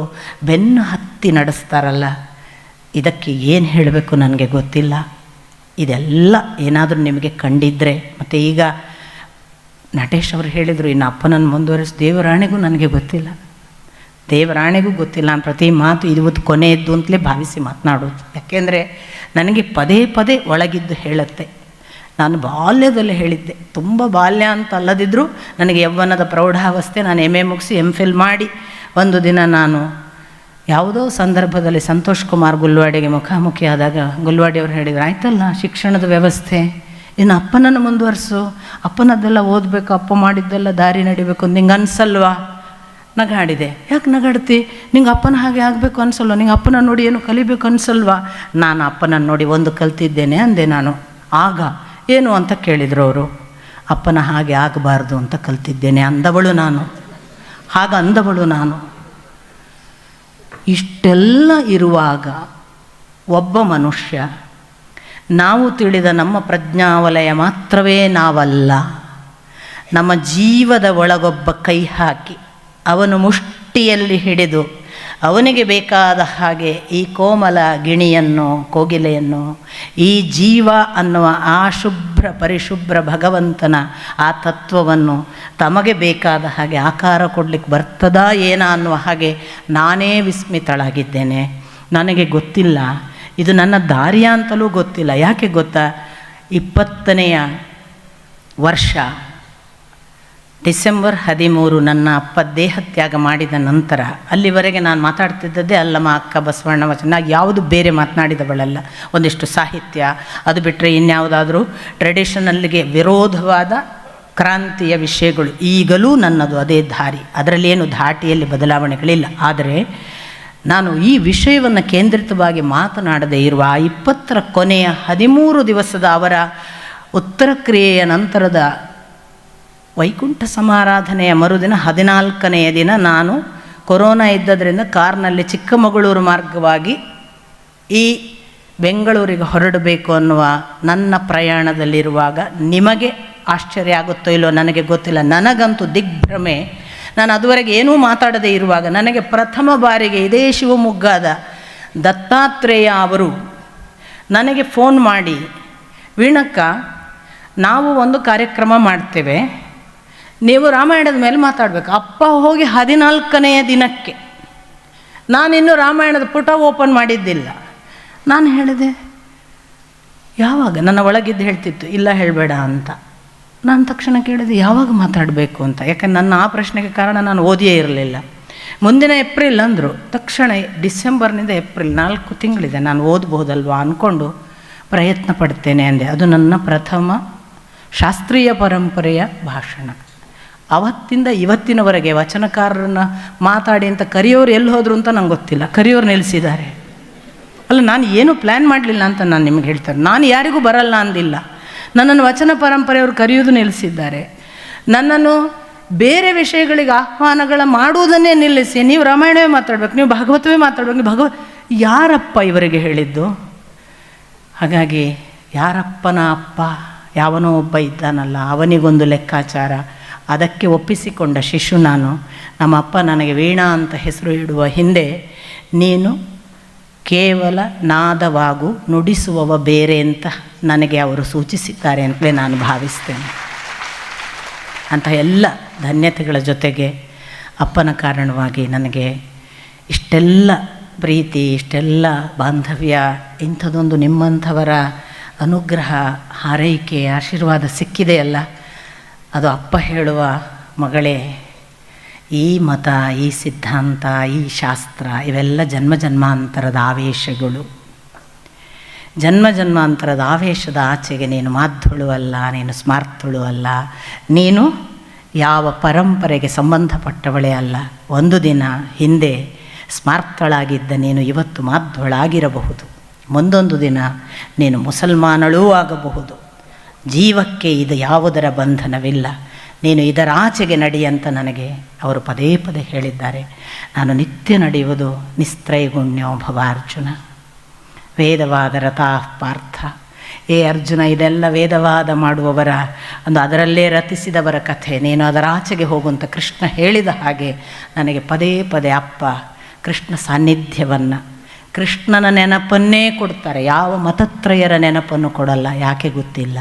ಬೆನ್ನು ಹತ್ತಿ ನಡೆಸ್ತಾರಲ್ಲ, ಇದಕ್ಕೆ ಏನು ಹೇಳಬೇಕು ನನಗೆ ಗೊತ್ತಿಲ್ಲ. ಇದೆಲ್ಲ ಏನಾದರೂ ನಿಮಗೆ ಕಂಡಿದ್ದರೆ, ಮತ್ತು ಈಗ ನಟೇಶ್ ಅವರು ಹೇಳಿದರು, ಇನ್ನು ಅಪ್ಪನನ್ನು ಮುಂದುವರಿಸಿ, ದೇವರಾಣೆಗೂ ನನಗೆ ಗೊತ್ತಿಲ್ಲ, ದೇವರಾಣೆಗೂ ಗೊತ್ತಿಲ್ಲ. ನಾನು ಪ್ರತಿ ಮಾತು ಇವತ್ತು ಕೊನೆಯದ್ದು ಅಂತಲೇ ಭಾವಿಸಿ ಮಾತನಾಡೋದು. ಯಾಕೆಂದರೆ ನನಗೆ ಪದೇ ಪದೇ ಒಳಗಿದ್ದು ಹೇಳುತ್ತೆ. ನಾನು ಬಾಲ್ಯದಲ್ಲಿ ಹೇಳಿದ್ದೆ, ತುಂಬ ಬಾಲ್ಯ ಅಂತ ಅಲ್ಲದಿದ್ದರೂ ನನಗೆ ಯೌವನದ ಪ್ರೌಢಾವಸ್ಥೆ. ನಾನು MA ಮುಗಿಸಿ MPhil ಮಾಡಿ ಒಂದು ದಿನ ನಾನು ಯಾವುದೋ ಸಂದರ್ಭದಲ್ಲಿ ಸಂತೋಷ್ ಕುಮಾರ್ ಗುಲ್ವಾಡಿಗೆ ಮುಖಾಮುಖಿ ಆದಾಗ ಗುಲ್ವಾಡಿಯವರು ಹೇಳಿದರು, ಆಯ್ತಲ್ಲ ಶಿಕ್ಷಣದ ವ್ಯವಸ್ಥೆ, ಇನ್ನು ಅಪ್ಪನನ್ನು ಮುಂದುವರಿಸು, ಅಪ್ಪನದ್ದೆಲ್ಲ ಓದಬೇಕು, ಅಪ್ಪ ಮಾಡಿದ್ದೆಲ್ಲ ದಾರಿ ನಡಿಬೇಕು ಅಂತ ನಿಂಗೆ ಅನಿಸಲ್ವಾ? ನಗಾಡಿದೆ. ಯಾಕೆ ನಗಾಡ್ತಿ? ನಿಂಗೆ ಅಪ್ಪನ ಹಾಗೆ ಆಗಬೇಕು ಅನಿಸಲ್ವ? ನಿಂಗೆ ಅಪ್ಪನ ನೋಡಿ ಏನು ಕಲಿಬೇಕು ಅನಿಸಲ್ವಾ? ನಾನು ಅಪ್ಪನನ್ನು ನೋಡಿ ಒಂದು ಕಲ್ತಿದ್ದೇನೆ ಅಂದೆ ನಾನು. ಆಗ ಏನು ಅಂತ ಕೇಳಿದರು ಅವರು. ಅಪ್ಪನ ಹಾಗೆ ಆಗಬಾರ್ದು ಅಂತ ಕಲ್ತಿದ್ದೇನೆ ಅಂದವಳು ನಾನು, ಹಾಗಂದವಳು ನಾನು. ಇಷ್ಟೆಲ್ಲ ಇರುವಾಗ ಒಬ್ಬ ಮನುಷ್ಯ, ನಾವು ತಿಳಿದ ನಮ್ಮ ಪ್ರಜ್ಞಾವಲಯ ಮಾತ್ರವೇ ನಾವಲ್ಲ, ನಮ್ಮ ಜೀವದ ಒಳಗೊಬ್ಬ ಕೈ ಹಾಕಿ ಅವನು ಮುಷ್ಟಿಯಲ್ಲಿ ಹಿಡಿದು ಅವನಿಗೆ ಬೇಕಾದ ಹಾಗೆ ಈ ಕೋಮಲ ಗಿಣಿಯನ್ನು, ಕೋಗಿಲೆಯನ್ನು, ಈ ಜೀವ ಅನ್ನುವ ಆ ಶುಭ್ರ ಪರಿಶುಭ್ರ ಭಗವಂತನ ಆ ತತ್ವವನ್ನು ತಮಗೆ ಬೇಕಾದ ಹಾಗೆ ಆಕಾರ ಕೊಡಲಿಕ್ಕೆ ಬರ್ತದಾ ಏನ ಅನ್ನುವ ಹಾಗೆ ನಾನೇ ವಿಸ್ಮಿತಳಾಗಿದ್ದೇನೆ. ನನಗೆ ಗೊತ್ತಿಲ್ಲ, ಇದು ನನ್ನ ದಾರಿಯ ಅಂತಲೂ ಗೊತ್ತಿಲ್ಲ. ಯಾಕೆ ಗೊತ್ತಾ? 20ನೇ ವರ್ಷ ಡಿಸೆಂಬರ್ 13 ನನ್ನ ಅಪ್ಪ ದೇಹತ್ಯಾಗ ಮಾಡಿದ ನಂತರ ಅಲ್ಲಿವರೆಗೆ ನಾನು ಮಾತಾಡ್ತಿದ್ದದ್ದೇ ಅಲ್ಲಮ್ಮ ಅಕ್ಕ ಬಸವಣ್ಣ ವಚನ, ಯಾವುದು ಬೇರೆ ಮಾತನಾಡಿದವಳಲ್ಲ. ಒಂದಿಷ್ಟು ಸಾಹಿತ್ಯ, ಅದು ಬಿಟ್ಟರೆ ಇನ್ಯಾವುದಾದ್ರೂ ಟ್ರೆಡಿಷನಲ್ಗೆ ವಿರೋಧವಾದ ಕ್ರಾಂತಿಯ ವಿಷಯಗಳು. ಈಗಲೂ ನನ್ನದು ಅದೇ ದಾರಿ, ಅದರಲ್ಲಿ ಏನು ಧಾಟಿಯಲ್ಲಿ ಬದಲಾವಣೆಗಳಿಲ್ಲ. ಆದರೆ ನಾನು ಈ ವಿಷಯವನ್ನು ಕೇಂದ್ರಿತವಾಗಿ ಮಾತನಾಡದೇ ಇರುವ ಆ 20ರ ಕೊನೆಯ 13 ದಿವಸದ ಅವರ ಉತ್ತರ ಕ್ರಿಯೆಯ ನಂತರದ ವೈಕುಂಠ ಸಮಾರಾಧನೆಯ ಮರುದಿನ 14ನೆಯ ದಿನ ನಾನು ಕೊರೋನಾ ಇದ್ದದರಿಂದ ಕಾರ್ನಲ್ಲಿ ಚಿಕ್ಕಮಗಳೂರು ಮಾರ್ಗವಾಗಿ ಈ ಬೆಂಗಳೂರಿಗೆ ಹೊರಡಬೇಕು ಅನ್ನುವ ನನ್ನ ಪ್ರಯಾಣದಲ್ಲಿರುವಾಗ, ನಿಮಗೆ ಆಶ್ಚರ್ಯ ಆಗುತ್ತೋ ಇಲ್ಲೋ ನನಗೆ ಗೊತ್ತಿಲ್ಲ, ನನಗಂತೂ ದಿಗ್ಭ್ರಮೆ. ನಾನು ಅದುವರೆಗೆ ಏನೂ ಮಾತಾಡದೇ ಇರುವಾಗ ನನಗೆ ಪ್ರಥಮ ಬಾರಿಗೆ ಇದೇ ಶಿವಮೊಗ್ಗದ ದತ್ತಾತ್ರೇಯ ಅವರು ನನಗೆ ಫೋನ್ ಮಾಡಿ, ವೀಣಕ್ಕ, ನಾವು ಒಂದು ಕಾರ್ಯಕ್ರಮ ಮಾಡ್ತೇವೆ, ನೀವು ರಾಮಾಯಣದ ಮೇಲೆ ಮಾತಾಡಬೇಕು. ಅಪ್ಪ ಹೋಗಿ 14ನೆಯ ದಿನಕ್ಕೆ ನಾನಿನ್ನೂ ರಾಮಾಯಣದ ಪುಟ ಓಪನ್ ಮಾಡಿದ್ದಿಲ್ಲ. ನಾನು ಹೇಳಿದೆ, ಯಾವಾಗ? ನನ್ನ ಒಳಗಿದ್ದು ಹೇಳ್ತಿತ್ತು, ಇಲ್ಲ ಹೇಳಬೇಡ ಅಂತ. ನಾನು ತಕ್ಷಣ ಕೇಳಿದೆ, ಯಾವಾಗ ಮಾತಾಡಬೇಕು ಅಂತ. ಯಾಕಂದ್ರೆ ನನ್ನ ಆ ಪ್ರಶ್ನೆಗೆ ಕಾರಣ ನಾನು ಓದಿಯೇ ಇರಲಿಲ್ಲ. ಮುಂದಿನ ಏಪ್ರಿಲ್ ಅಂದರು. ತಕ್ಷಣ ಡಿಸೆಂಬರ್ನಿಂದ ಏಪ್ರಿಲ್ 4 ತಿಂಗಳಿದೆ, ನಾನು ಓದ್ಬೋದಲ್ವಾ ಅಂದ್ಕೊಂಡು ಪ್ರಯತ್ನ ಪಡ್ತೇನೆ ಅಂದೆ. ಅದು ನನ್ನ ಪ್ರಥಮ ಶಾಸ್ತ್ರೀಯ ಪರಂಪರೆಯ ಭಾಷಣ. ಅವತ್ತಿಂದ ಇವತ್ತಿನವರೆಗೆ ವಚನಕಾರರನ್ನು ಮಾತಾಡಿ ಅಂತ ಕರಿಯೋರು ಎಲ್ಲಿ ಹೋದರು ಅಂತ ನಂಗೆ ಗೊತ್ತಿಲ್ಲ, ಕರಿಯೋರು ನಿಲ್ಲಿಸಿದ್ದಾರೆ. ಅಲ್ಲ, ನಾನು ಏನೂ ಪ್ಲ್ಯಾನ್ ಮಾಡಲಿಲ್ಲ ಅಂತ ನಾನು ನಿಮಗೆ ಹೇಳ್ತಾರೆ. ನಾನು ಯಾರಿಗೂ ಬರಲ್ಲ ಅಂದಿಲ್ಲ. ನನ್ನನ್ನು ವಚನ ಪರಂಪರೆಯವರು ಕರೆಯೋದು ನಿಲ್ಲಿಸಿದ್ದಾರೆ. ನನ್ನನ್ನು ಬೇರೆ ವಿಷಯಗಳಿಗೆ ಆಹ್ವಾನಗಳ ಮಾಡುವುದನ್ನೇ ನಿಲ್ಲಿಸಿ, ನೀವು ರಾಮಾಯಣವೇ ಮಾತಾಡಬೇಕು, ನೀವು ಭಾಗವತವೇ ಮಾತಾಡಬೇಕು, ನೀವು ಯಾರಪ್ಪ ಇವರಿಗೆ ಹೇಳಿದ್ದು? ಹಾಗಾಗಿ ಯಾರಪ್ಪನ ಅಪ್ಪ ಯಾವನೋ ಒಬ್ಬ ಇದ್ದಾನಲ್ಲ, ಅವನಿಗೊಂದು ಲೆಕ್ಕಾಚಾರ, ಅದಕ್ಕೆ ಒಪ್ಪಿಸಿಕೊಂಡ ಶಿಶು ನಾನು. ನಮ್ಮ ಅಪ್ಪ ನನಗೆ ವೀಣಾ ಅಂತ ಹೆಸರು ಇಡುವ ಹಿಂದೆ, ನೀನು ಕೇವಲ ನಾದವಾಗು, ನುಡಿಸುವವ ಬೇರೆ ಅಂತ ನನಗೆ ಅವರು ಸೂಚಿಸಿದ್ದಾರೆ ಅಂತಲೇ ನಾನು ಭಾವಿಸ್ತೇನೆ. ಅಂತಹ ಎಲ್ಲ ಧನ್ಯತೆಗಳ ಜೊತೆಗೆ ಅಪ್ಪನ ಕಾರಣವಾಗಿ ನನಗೆ ಇಷ್ಟೆಲ್ಲ ಪ್ರೀತಿ, ಇಷ್ಟೆಲ್ಲ ಬಾಂಧವ್ಯ, ಇಂಥದ್ದೊಂದು ನಿಮ್ಮಂಥವರ ಅನುಗ್ರಹ, ಹಾರೈಕೆ, ಆಶೀರ್ವಾದ ಸಿಕ್ಕಿದೆಯಲ್ಲ, ಅದು ಅಪ್ಪ ಹೇಳುವ, ಮಗಳೇ, ಈ ಮತ, ಈ ಸಿದ್ಧಾಂತ, ಈ ಶಾಸ್ತ್ರ, ಇವೆಲ್ಲ ಜನ್ಮ ಜನ್ಮಾಂತರದ ಆವೇಶಗಳು. ಜನ್ಮ ಜನ್ಮಾಂತರದ ಆವೇಶದ ಆಚೆಗೆ ನೀನು ಮಾಧ್ವಳು ಅಲ್ಲ, ನೀನು ಸ್ಮಾರ್ತಳು ಅಲ್ಲ, ನೀನು ಯಾವ ಪರಂಪರೆಗೆ ಸಂಬಂಧಪಟ್ಟವಳೇ ಅಲ್ಲ. ಒಂದು ದಿನ ಹಿಂದೆ ಸ್ಮಾರ್ತಳಾಗಿದ್ದ ನೀನು ಇವತ್ತು ಮಾಧ್ವಳಾಗಿರಬಹುದು. ಮುಂದೊಂದು ದಿನ ನೀನು ಮುಸಲ್ಮಾನಳೂ ಆಗಬಹುದು. ಜೀವಕ್ಕೆ ಇದು ಯಾವುದರ ಬಂಧನವಿಲ್ಲ, ನೀನು ಇದರ ಆಚೆಗೆ ನಡಿ ಅಂತ ನನಗೆ ಅವರು ಪದೇ ಪದೇ ಹೇಳಿದ್ದಾರೆ. ನಾನು ನಿತ್ಯ ನಡೆಯುವುದು ನಿಸ್ತ್ರೈಗುಣ್ಯೋ ಭವ ಅರ್ಜುನ, ವೇದವಾದ ರಥಾಃ ಪಾರ್ಥ. ಏ ಅರ್ಜುನ, ಇದೆಲ್ಲ ವೇದವಾದ ಮಾಡುವವರ ಒಂದು ಅದರಲ್ಲೇ ರತಿಸಿದವರ ಕಥೆ, ನೀನು ಅದರ ಆಚೆಗೆ ಹೋಗುವಂತ ಕೃಷ್ಣ ಹೇಳಿದ ಹಾಗೆ ನನಗೆ ಪದೇ ಪದೇ ಅಪ್ಪ ಕೃಷ್ಣ ಸಾನ್ನಿಧ್ಯವನ್ನು, ಕೃಷ್ಣನ ನೆನಪನ್ನೇ ಕೊಡ್ತಾರೆ. ಯಾವ ಮತತ್ರಯರ ನೆನಪನ್ನು ಕೊಡಲ್ಲ. ಯಾಕೆ ಗೊತ್ತಿಲ್ಲ.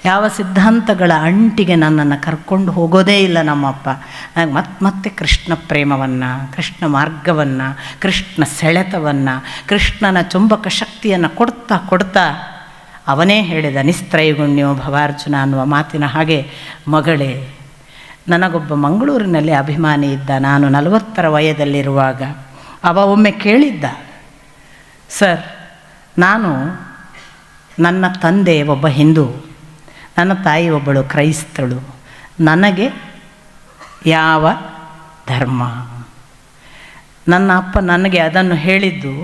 ಯಾವ ಸಿದ್ಧಾಂತಗಳ ಅಂಟಿಗೆ ನನ್ನನ್ನು ಕರ್ಕೊಂಡು ಹೋಗೋದೇ ಇಲ್ಲ ನಮ್ಮಪ್ಪ. ನನಗೆ ಮತ್ತೆ ಕೃಷ್ಣ ಪ್ರೇಮವನ್ನು, ಕೃಷ್ಣ ಮಾರ್ಗವನ್ನು, ಕೃಷ್ಣ ಸೆಳೆತವನ್ನು, ಕೃಷ್ಣನ ಚುಂಬಕ ಶಕ್ತಿಯನ್ನು ಕೊಡ್ತಾ ಕೊಡ್ತಾ ಅವನೇ ಹೇಳಿದ ನಿಸ್ತ್ರೈಗುಣ್ಯೋ ಭವಾರ್ಜುನ ಅನ್ನುವ ಮಾತಿನ ಹಾಗೆ, ಮಗಳೇ, ನನಗೊಬ್ಬ ಮಂಗಳೂರಿನಲ್ಲಿ ಅಭಿಮಾನಿ ಇದ್ದ. ನಾನು 40 ವಯದಲ್ಲಿರುವಾಗ ಅವ ಒಮ್ಮೆ ಕೇಳಿದ್ದ, ಸರ್, ನನ್ನ ತಂದೆ ಒಬ್ಬ ಹಿಂದೂ, ನನ್ನ ತಾಯಿ ಒಬ್ಬಳು ಕ್ರೈಸ್ತಳು, ನನಗೆ ಯಾವ ಧರ್ಮ? ನನ್ನ ಅಪ್ಪ ನನಗೆ ಅದನ್ನು ಹೇಳಿದ್ದು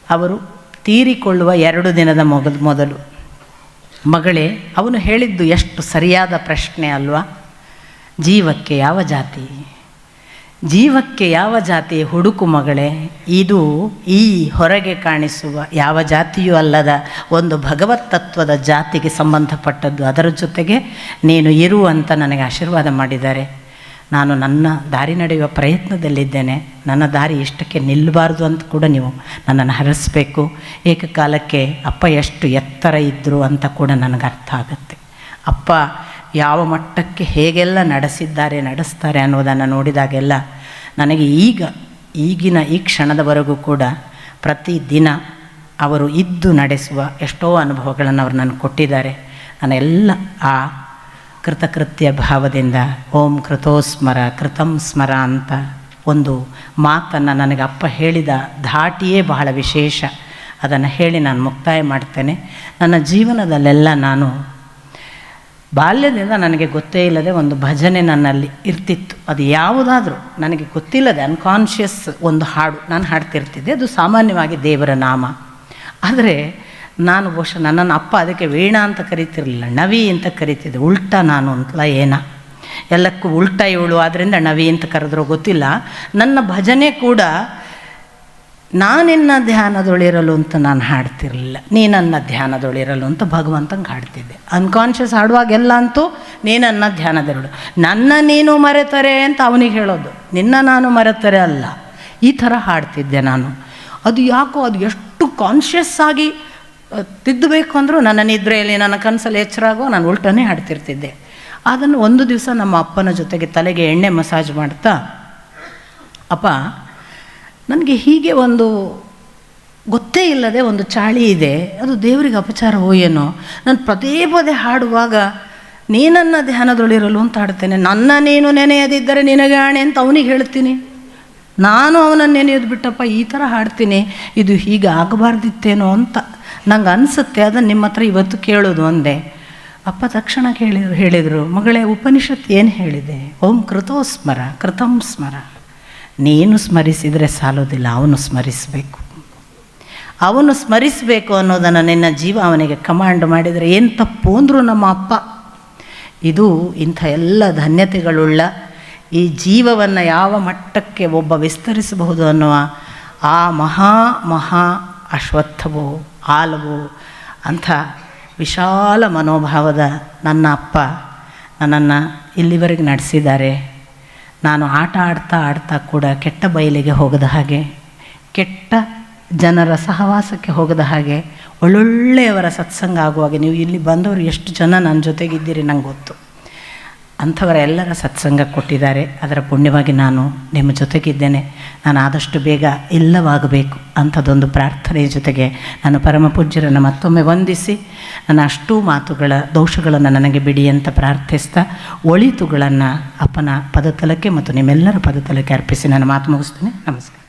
ಅವರು ತೀರಿಕೊಳ್ಳುವ 2 ದಿನದ ಮೊದಲು. ಮಗಳೇ, ಅವನು ಹೇಳಿದ್ದು ಎಷ್ಟು ಸರಿಯಾದ ಪ್ರಶ್ನೆ ಅಲ್ವಾ? ಜೀವಕ್ಕೆ ಯಾವ ಜಾತಿ? ಜೀವಕ್ಕೆ ಯಾವ ಜಾತಿ ಹುಡುಕು ಮಗಳೇ. ಇದು ಈ ಹೊರಗೆ ಕಾಣಿಸುವ ಯಾವ ಜಾತಿಯೂ ಅಲ್ಲದ ಒಂದು ಭಗವತ್ ತತ್ವದ ಜಾತಿಗೆ ಸಂಬಂಧಪಟ್ಟದ್ದು. ಅದರ ಜೊತೆಗೆ ನೀನು ಇರು ಅಂತ ನನಗೆ ಆಶೀರ್ವಾದ ಮಾಡಿದ್ದಾರೆ. ನಾನು ನನ್ನ ದಾರಿ ನಡೆಯುವ ಪ್ರಯತ್ನದಲ್ಲಿದ್ದೇನೆ. ನನ್ನ ದಾರಿ ಇಷ್ಟಕ್ಕೆ ನಿಲ್ಲಬಾರ್ದು ಅಂತ ಕೂಡ ನೀವು ನನ್ನನ್ನು ಹರಿಸ್ಬೇಕು. ಏಕಕಾಲಕ್ಕೆ ಅಪ್ಪ ಎಷ್ಟು ಎತ್ತರ ಇದ್ದರು ಅಂತ ಕೂಡ ನನಗೆ ಅರ್ಥ ಆಗುತ್ತೆ. ಅಪ್ಪ ಯಾವ ಮಟ್ಟಕ್ಕೆ ಹೇಗೆಲ್ಲ ನಡೆಸ್ತಾರೆ ಅನ್ನೋದನ್ನು ನೋಡಿದಾಗೆಲ್ಲ ನನಗೆ ಈಗಿನ ಈ ಕ್ಷಣದವರೆಗೂ ಕೂಡ ಪ್ರತಿದಿನ ಅವರು ಇದ್ದು ನಡೆಸುವ ಎಷ್ಟೋ ಅನುಭವಗಳನ್ನು ಅವರು ನನಗೆ ಕೊಟ್ಟಿದ್ದಾರೆ. ನಾನೆಲ್ಲ ಆ ಕೃತಕೃತ್ಯ ಭಾವದಿಂದ ಓಂ ಕೃತೋಸ್ಮರ ಕೃತಂ ಸ್ಮರ ಅಂತ ಒಂದು ಮಾತನ್ನು ನನಗೆ ಅಪ್ಪ ಹೇಳಿದ ಧಾಟಿಯೇ ಬಹಳ ವಿಶೇಷ. ಅದನ್ನು ಹೇಳಿ ನಾನು ಮುಕ್ತಾಯ ಮಾಡ್ತೇನೆ. ನನ್ನ ಜೀವನದಲ್ಲೆಲ್ಲ ನಾನು ಬಾಲ್ಯದಿಂದ ನನಗೆ ಗೊತ್ತೇ ಇಲ್ಲದೆ ಒಂದು ಭಜನೆ ನನ್ನಲ್ಲಿ ಇರ್ತಿತ್ತು. ಅದು ಯಾವುದಾದ್ರೂ ನನಗೆ ಗೊತ್ತಿಲ್ಲದೆ ಅನ್ಕಾನ್ಷಿಯಸ್ ಒಂದು ಹಾಡು ನಾನು ಹಾಡ್ತಿರ್ತಿದ್ದೆ. ಅದು ಸಾಮಾನ್ಯವಾಗಿ ದೇವರ ನಾಮ. ಆದರೆ ನಾನು ಬಹುಶಃ ನನ್ನನ್ನು ಅಪ್ಪ ಅದಕ್ಕೆ ವೀಣಾ ಅಂತ ಕರೀತಿರಲಿಲ್ಲ, ನವಿ ಅಂತ ಕರೀತಿದ್ದೆ. ಉಲ್ಟಾ ನಾನು ಅಂತಲ್ಲ ಏನ, ಎಲ್ಲಕ್ಕೂ ಉಲ್ಟಾ ಇವಳು, ಆದ್ದರಿಂದ ನವಿ ಅಂತ ಕರೆದ್ರೂ ಗೊತ್ತಿಲ್ಲ. ನನ್ನ ಭಜನೆ ಕೂಡ ನಾನಿನ್ನ ಧ್ಯಾನದೊಳಿರಲು ಅಂತ ನಾನು ಹಾಡ್ತಿರಲಿಲ್ಲ, ನೀನನ್ನ ಧ್ಯಾನದೊಳಿರಲು ಅಂತ ಭಗವಂತಂಗೆ ಹಾಡ್ತಿದ್ದೆ. ಅನ್ಕಾನ್ಷಿಯಸ್ ಹಾಡುವಾಗೆಲ್ಲ ಅಂತೂ ನೀನನ್ನ ಧ್ಯಾನದೊಳು, ನನ್ನ ನೀನು ಮರೆತರೆ ಅಂತ ಅವನಿಗೆ ಹೇಳೋದು, ನಿನ್ನ ನಾನು ಮರೆತರೆ ಅಲ್ಲ. ಈ ಥರ ಹಾಡ್ತಿದ್ದೆ ನಾನು. ಅದು ಯಾಕೋ ಅದು ಎಷ್ಟು ಕಾನ್ಷಿಯಸ್ ಆಗಿ ತಿದ್ದಬೇಕು ಅಂದರೂ ನನ್ನ ನಿದ್ರೆಯಲ್ಲಿ ನನ್ನ ಕನಸಲ್ಲಿ ಎಚ್ಚರಾಗೋ ನಾನು ಉಲ್ಟನೇ ಹಾಡ್ತಿರ್ತಿದ್ದೆ. ಅದನ್ನು ಒಂದು ದಿವಸ ನಮ್ಮ ಅಪ್ಪನ ಜೊತೆಗೆ ತಲೆಗೆ ಎಣ್ಣೆ ಮಸಾಜ್ ಮಾಡ್ತಾ, ಅಪ್ಪ ನನಗೆ ಹೀಗೆ ಒಂದು ಗೊತ್ತೇ ಇಲ್ಲದೆ ಒಂದು ಚಾಳಿ ಇದೆ, ಅದು ದೇವರಿಗೆ ಅಪಚಾರವೋ ಏನೋ, ನಾನು ಪದೇ ಪದೇ ಹಾಡುವಾಗ ನೀನನ್ನ ಧ್ಯಾನದೊಳಿರಲು ಅಂತ ಹಾಡ್ತೇನೆ, ನನ್ನ ನೀನು ನೆನೆಯದಿದ್ದರೆ ನಿನಗೆ ಆಣೆ ಅಂತ ಅವನಿಗೆ ಹೇಳ್ತೀನಿ, ನಾನು ಅವನನ್ನು ನೆನೆಯೋದು ಬಿಟ್ಟಪ್ಪ ಈ ಥರ ಹಾಡ್ತೀನಿ, ಇದು ಹೀಗೆ ಆಗಬಾರ್ದಿತ್ತೇನೋ ಅಂತ ನಂಗೆ ಅನಿಸುತ್ತೆ. ಅದನ್ನು ನಿಮ್ಮ ಹತ್ರ ಇವತ್ತು ಕೇಳೋದು ಒಂದೇ. ಅಪ್ಪ ತಕ್ಷಣ ಹೇಳಿದರು, ಮಗಳೇ, ಉಪನಿಷತ್ತು ಏನು ಹೇಳಿದೆ? ಓಂ ಕೃತೋಸ್ಮರ ಕೃತಂ ಸ್ಮರ. ನೀನು ಸ್ಮರಿಸಿದರೆ ಸಾಲೋದಿಲ್ಲ, ಅವನು ಸ್ಮರಿಸಬೇಕು. ಅವನು ಸ್ಮರಿಸಬೇಕು ಅನ್ನೋದನ್ನು ನಿನ್ನ ಜೀವ ಅವನಿಗೆ ಕಮಾಂಡ್ ಮಾಡಿದರೆ ಏನು ತಪ್ಪು ಅಂದರು ನಮ್ಮ ಅಪ್ಪ. ಇದು ಇಂಥ ಎಲ್ಲ ಧನ್ಯತೆಗಳುಳ್ಳ ಈ ಜೀವವನ್ನು ಯಾವ ಮಟ್ಟಕ್ಕೆ ಒಬ್ಬ ವಿಸ್ತರಿಸಬಹುದು ಅನ್ನುವ ಆ ಮಹಾ ಅಶ್ವತ್ಥವೋ ಆಲವೋ ಅಂಥ ವಿಶಾಲ ಮನೋಭಾವದ ನನ್ನ ಅಪ್ಪ ನನ್ನನ್ನು ಇಲ್ಲಿವರೆಗೆ ನಡೆಸಿದ್ದಾರೆ. ನಾನು ಆಟ ಆಡ್ತಾ ಕೂಡ ಕೆಟ್ಟ ಬಯಲಿಗೆ ಹೋಗದ ಹಾಗೆ, ಕೆಟ್ಟ ಜನರ ಸಹವಾಸಕ್ಕೆ ಹೋಗದ ಹಾಗೆ, ಒಳ್ಳೊಳ್ಳೆಯವರ ಸತ್ಸಂಗ ಆಗುವಾಗ ನೀವು ಇಲ್ಲಿ ಬಂದವರು ಎಷ್ಟು ಜನ ನನ್ನ ಜೊತೆಗಿದ್ದೀರಿ ನಂಗೆ ಗೊತ್ತು. ಅಂಥವರ ಎಲ್ಲರ ಸತ್ಸಂಗ ಕೊಟ್ಟಿದ್ದಾರೆ. ಅದರ ಪುಣ್ಯವಾಗಿ ನಾನು ನಿಮ್ಮ ಜೊತೆಗಿದ್ದೇನೆ. ನಾನು ಆದಷ್ಟು ಬೇಗ ಇಲ್ಲವಾಗಬೇಕು ಅಂಥದ್ದೊಂದು ಪ್ರಾರ್ಥನೆಯ ಜೊತೆಗೆ ನಾನು ಪರಮ ಪೂಜ್ಯರನ್ನು ಮತ್ತೊಮ್ಮೆ ವಂದಿಸಿ ನನ್ನ ಅಷ್ಟೂ ಮಾತುಗಳ ದೋಷಗಳನ್ನು ನನಗೆ ಬಿಡಿ ಅಂತ ಪ್ರಾರ್ಥಿಸ್ತಾ ಒಳಿತುಗಳನ್ನು ಅಪ್ಪನ ಪದತಲಕ್ಕೆ ಮತ್ತು ನಿಮ್ಮೆಲ್ಲರ ಪದತಲಕ್ಕೆ ಅರ್ಪಿಸಿ ನಾನು ಮಾತು ಮುಗಿಸ್ತೇನೆ. ನಮಸ್ಕಾರ.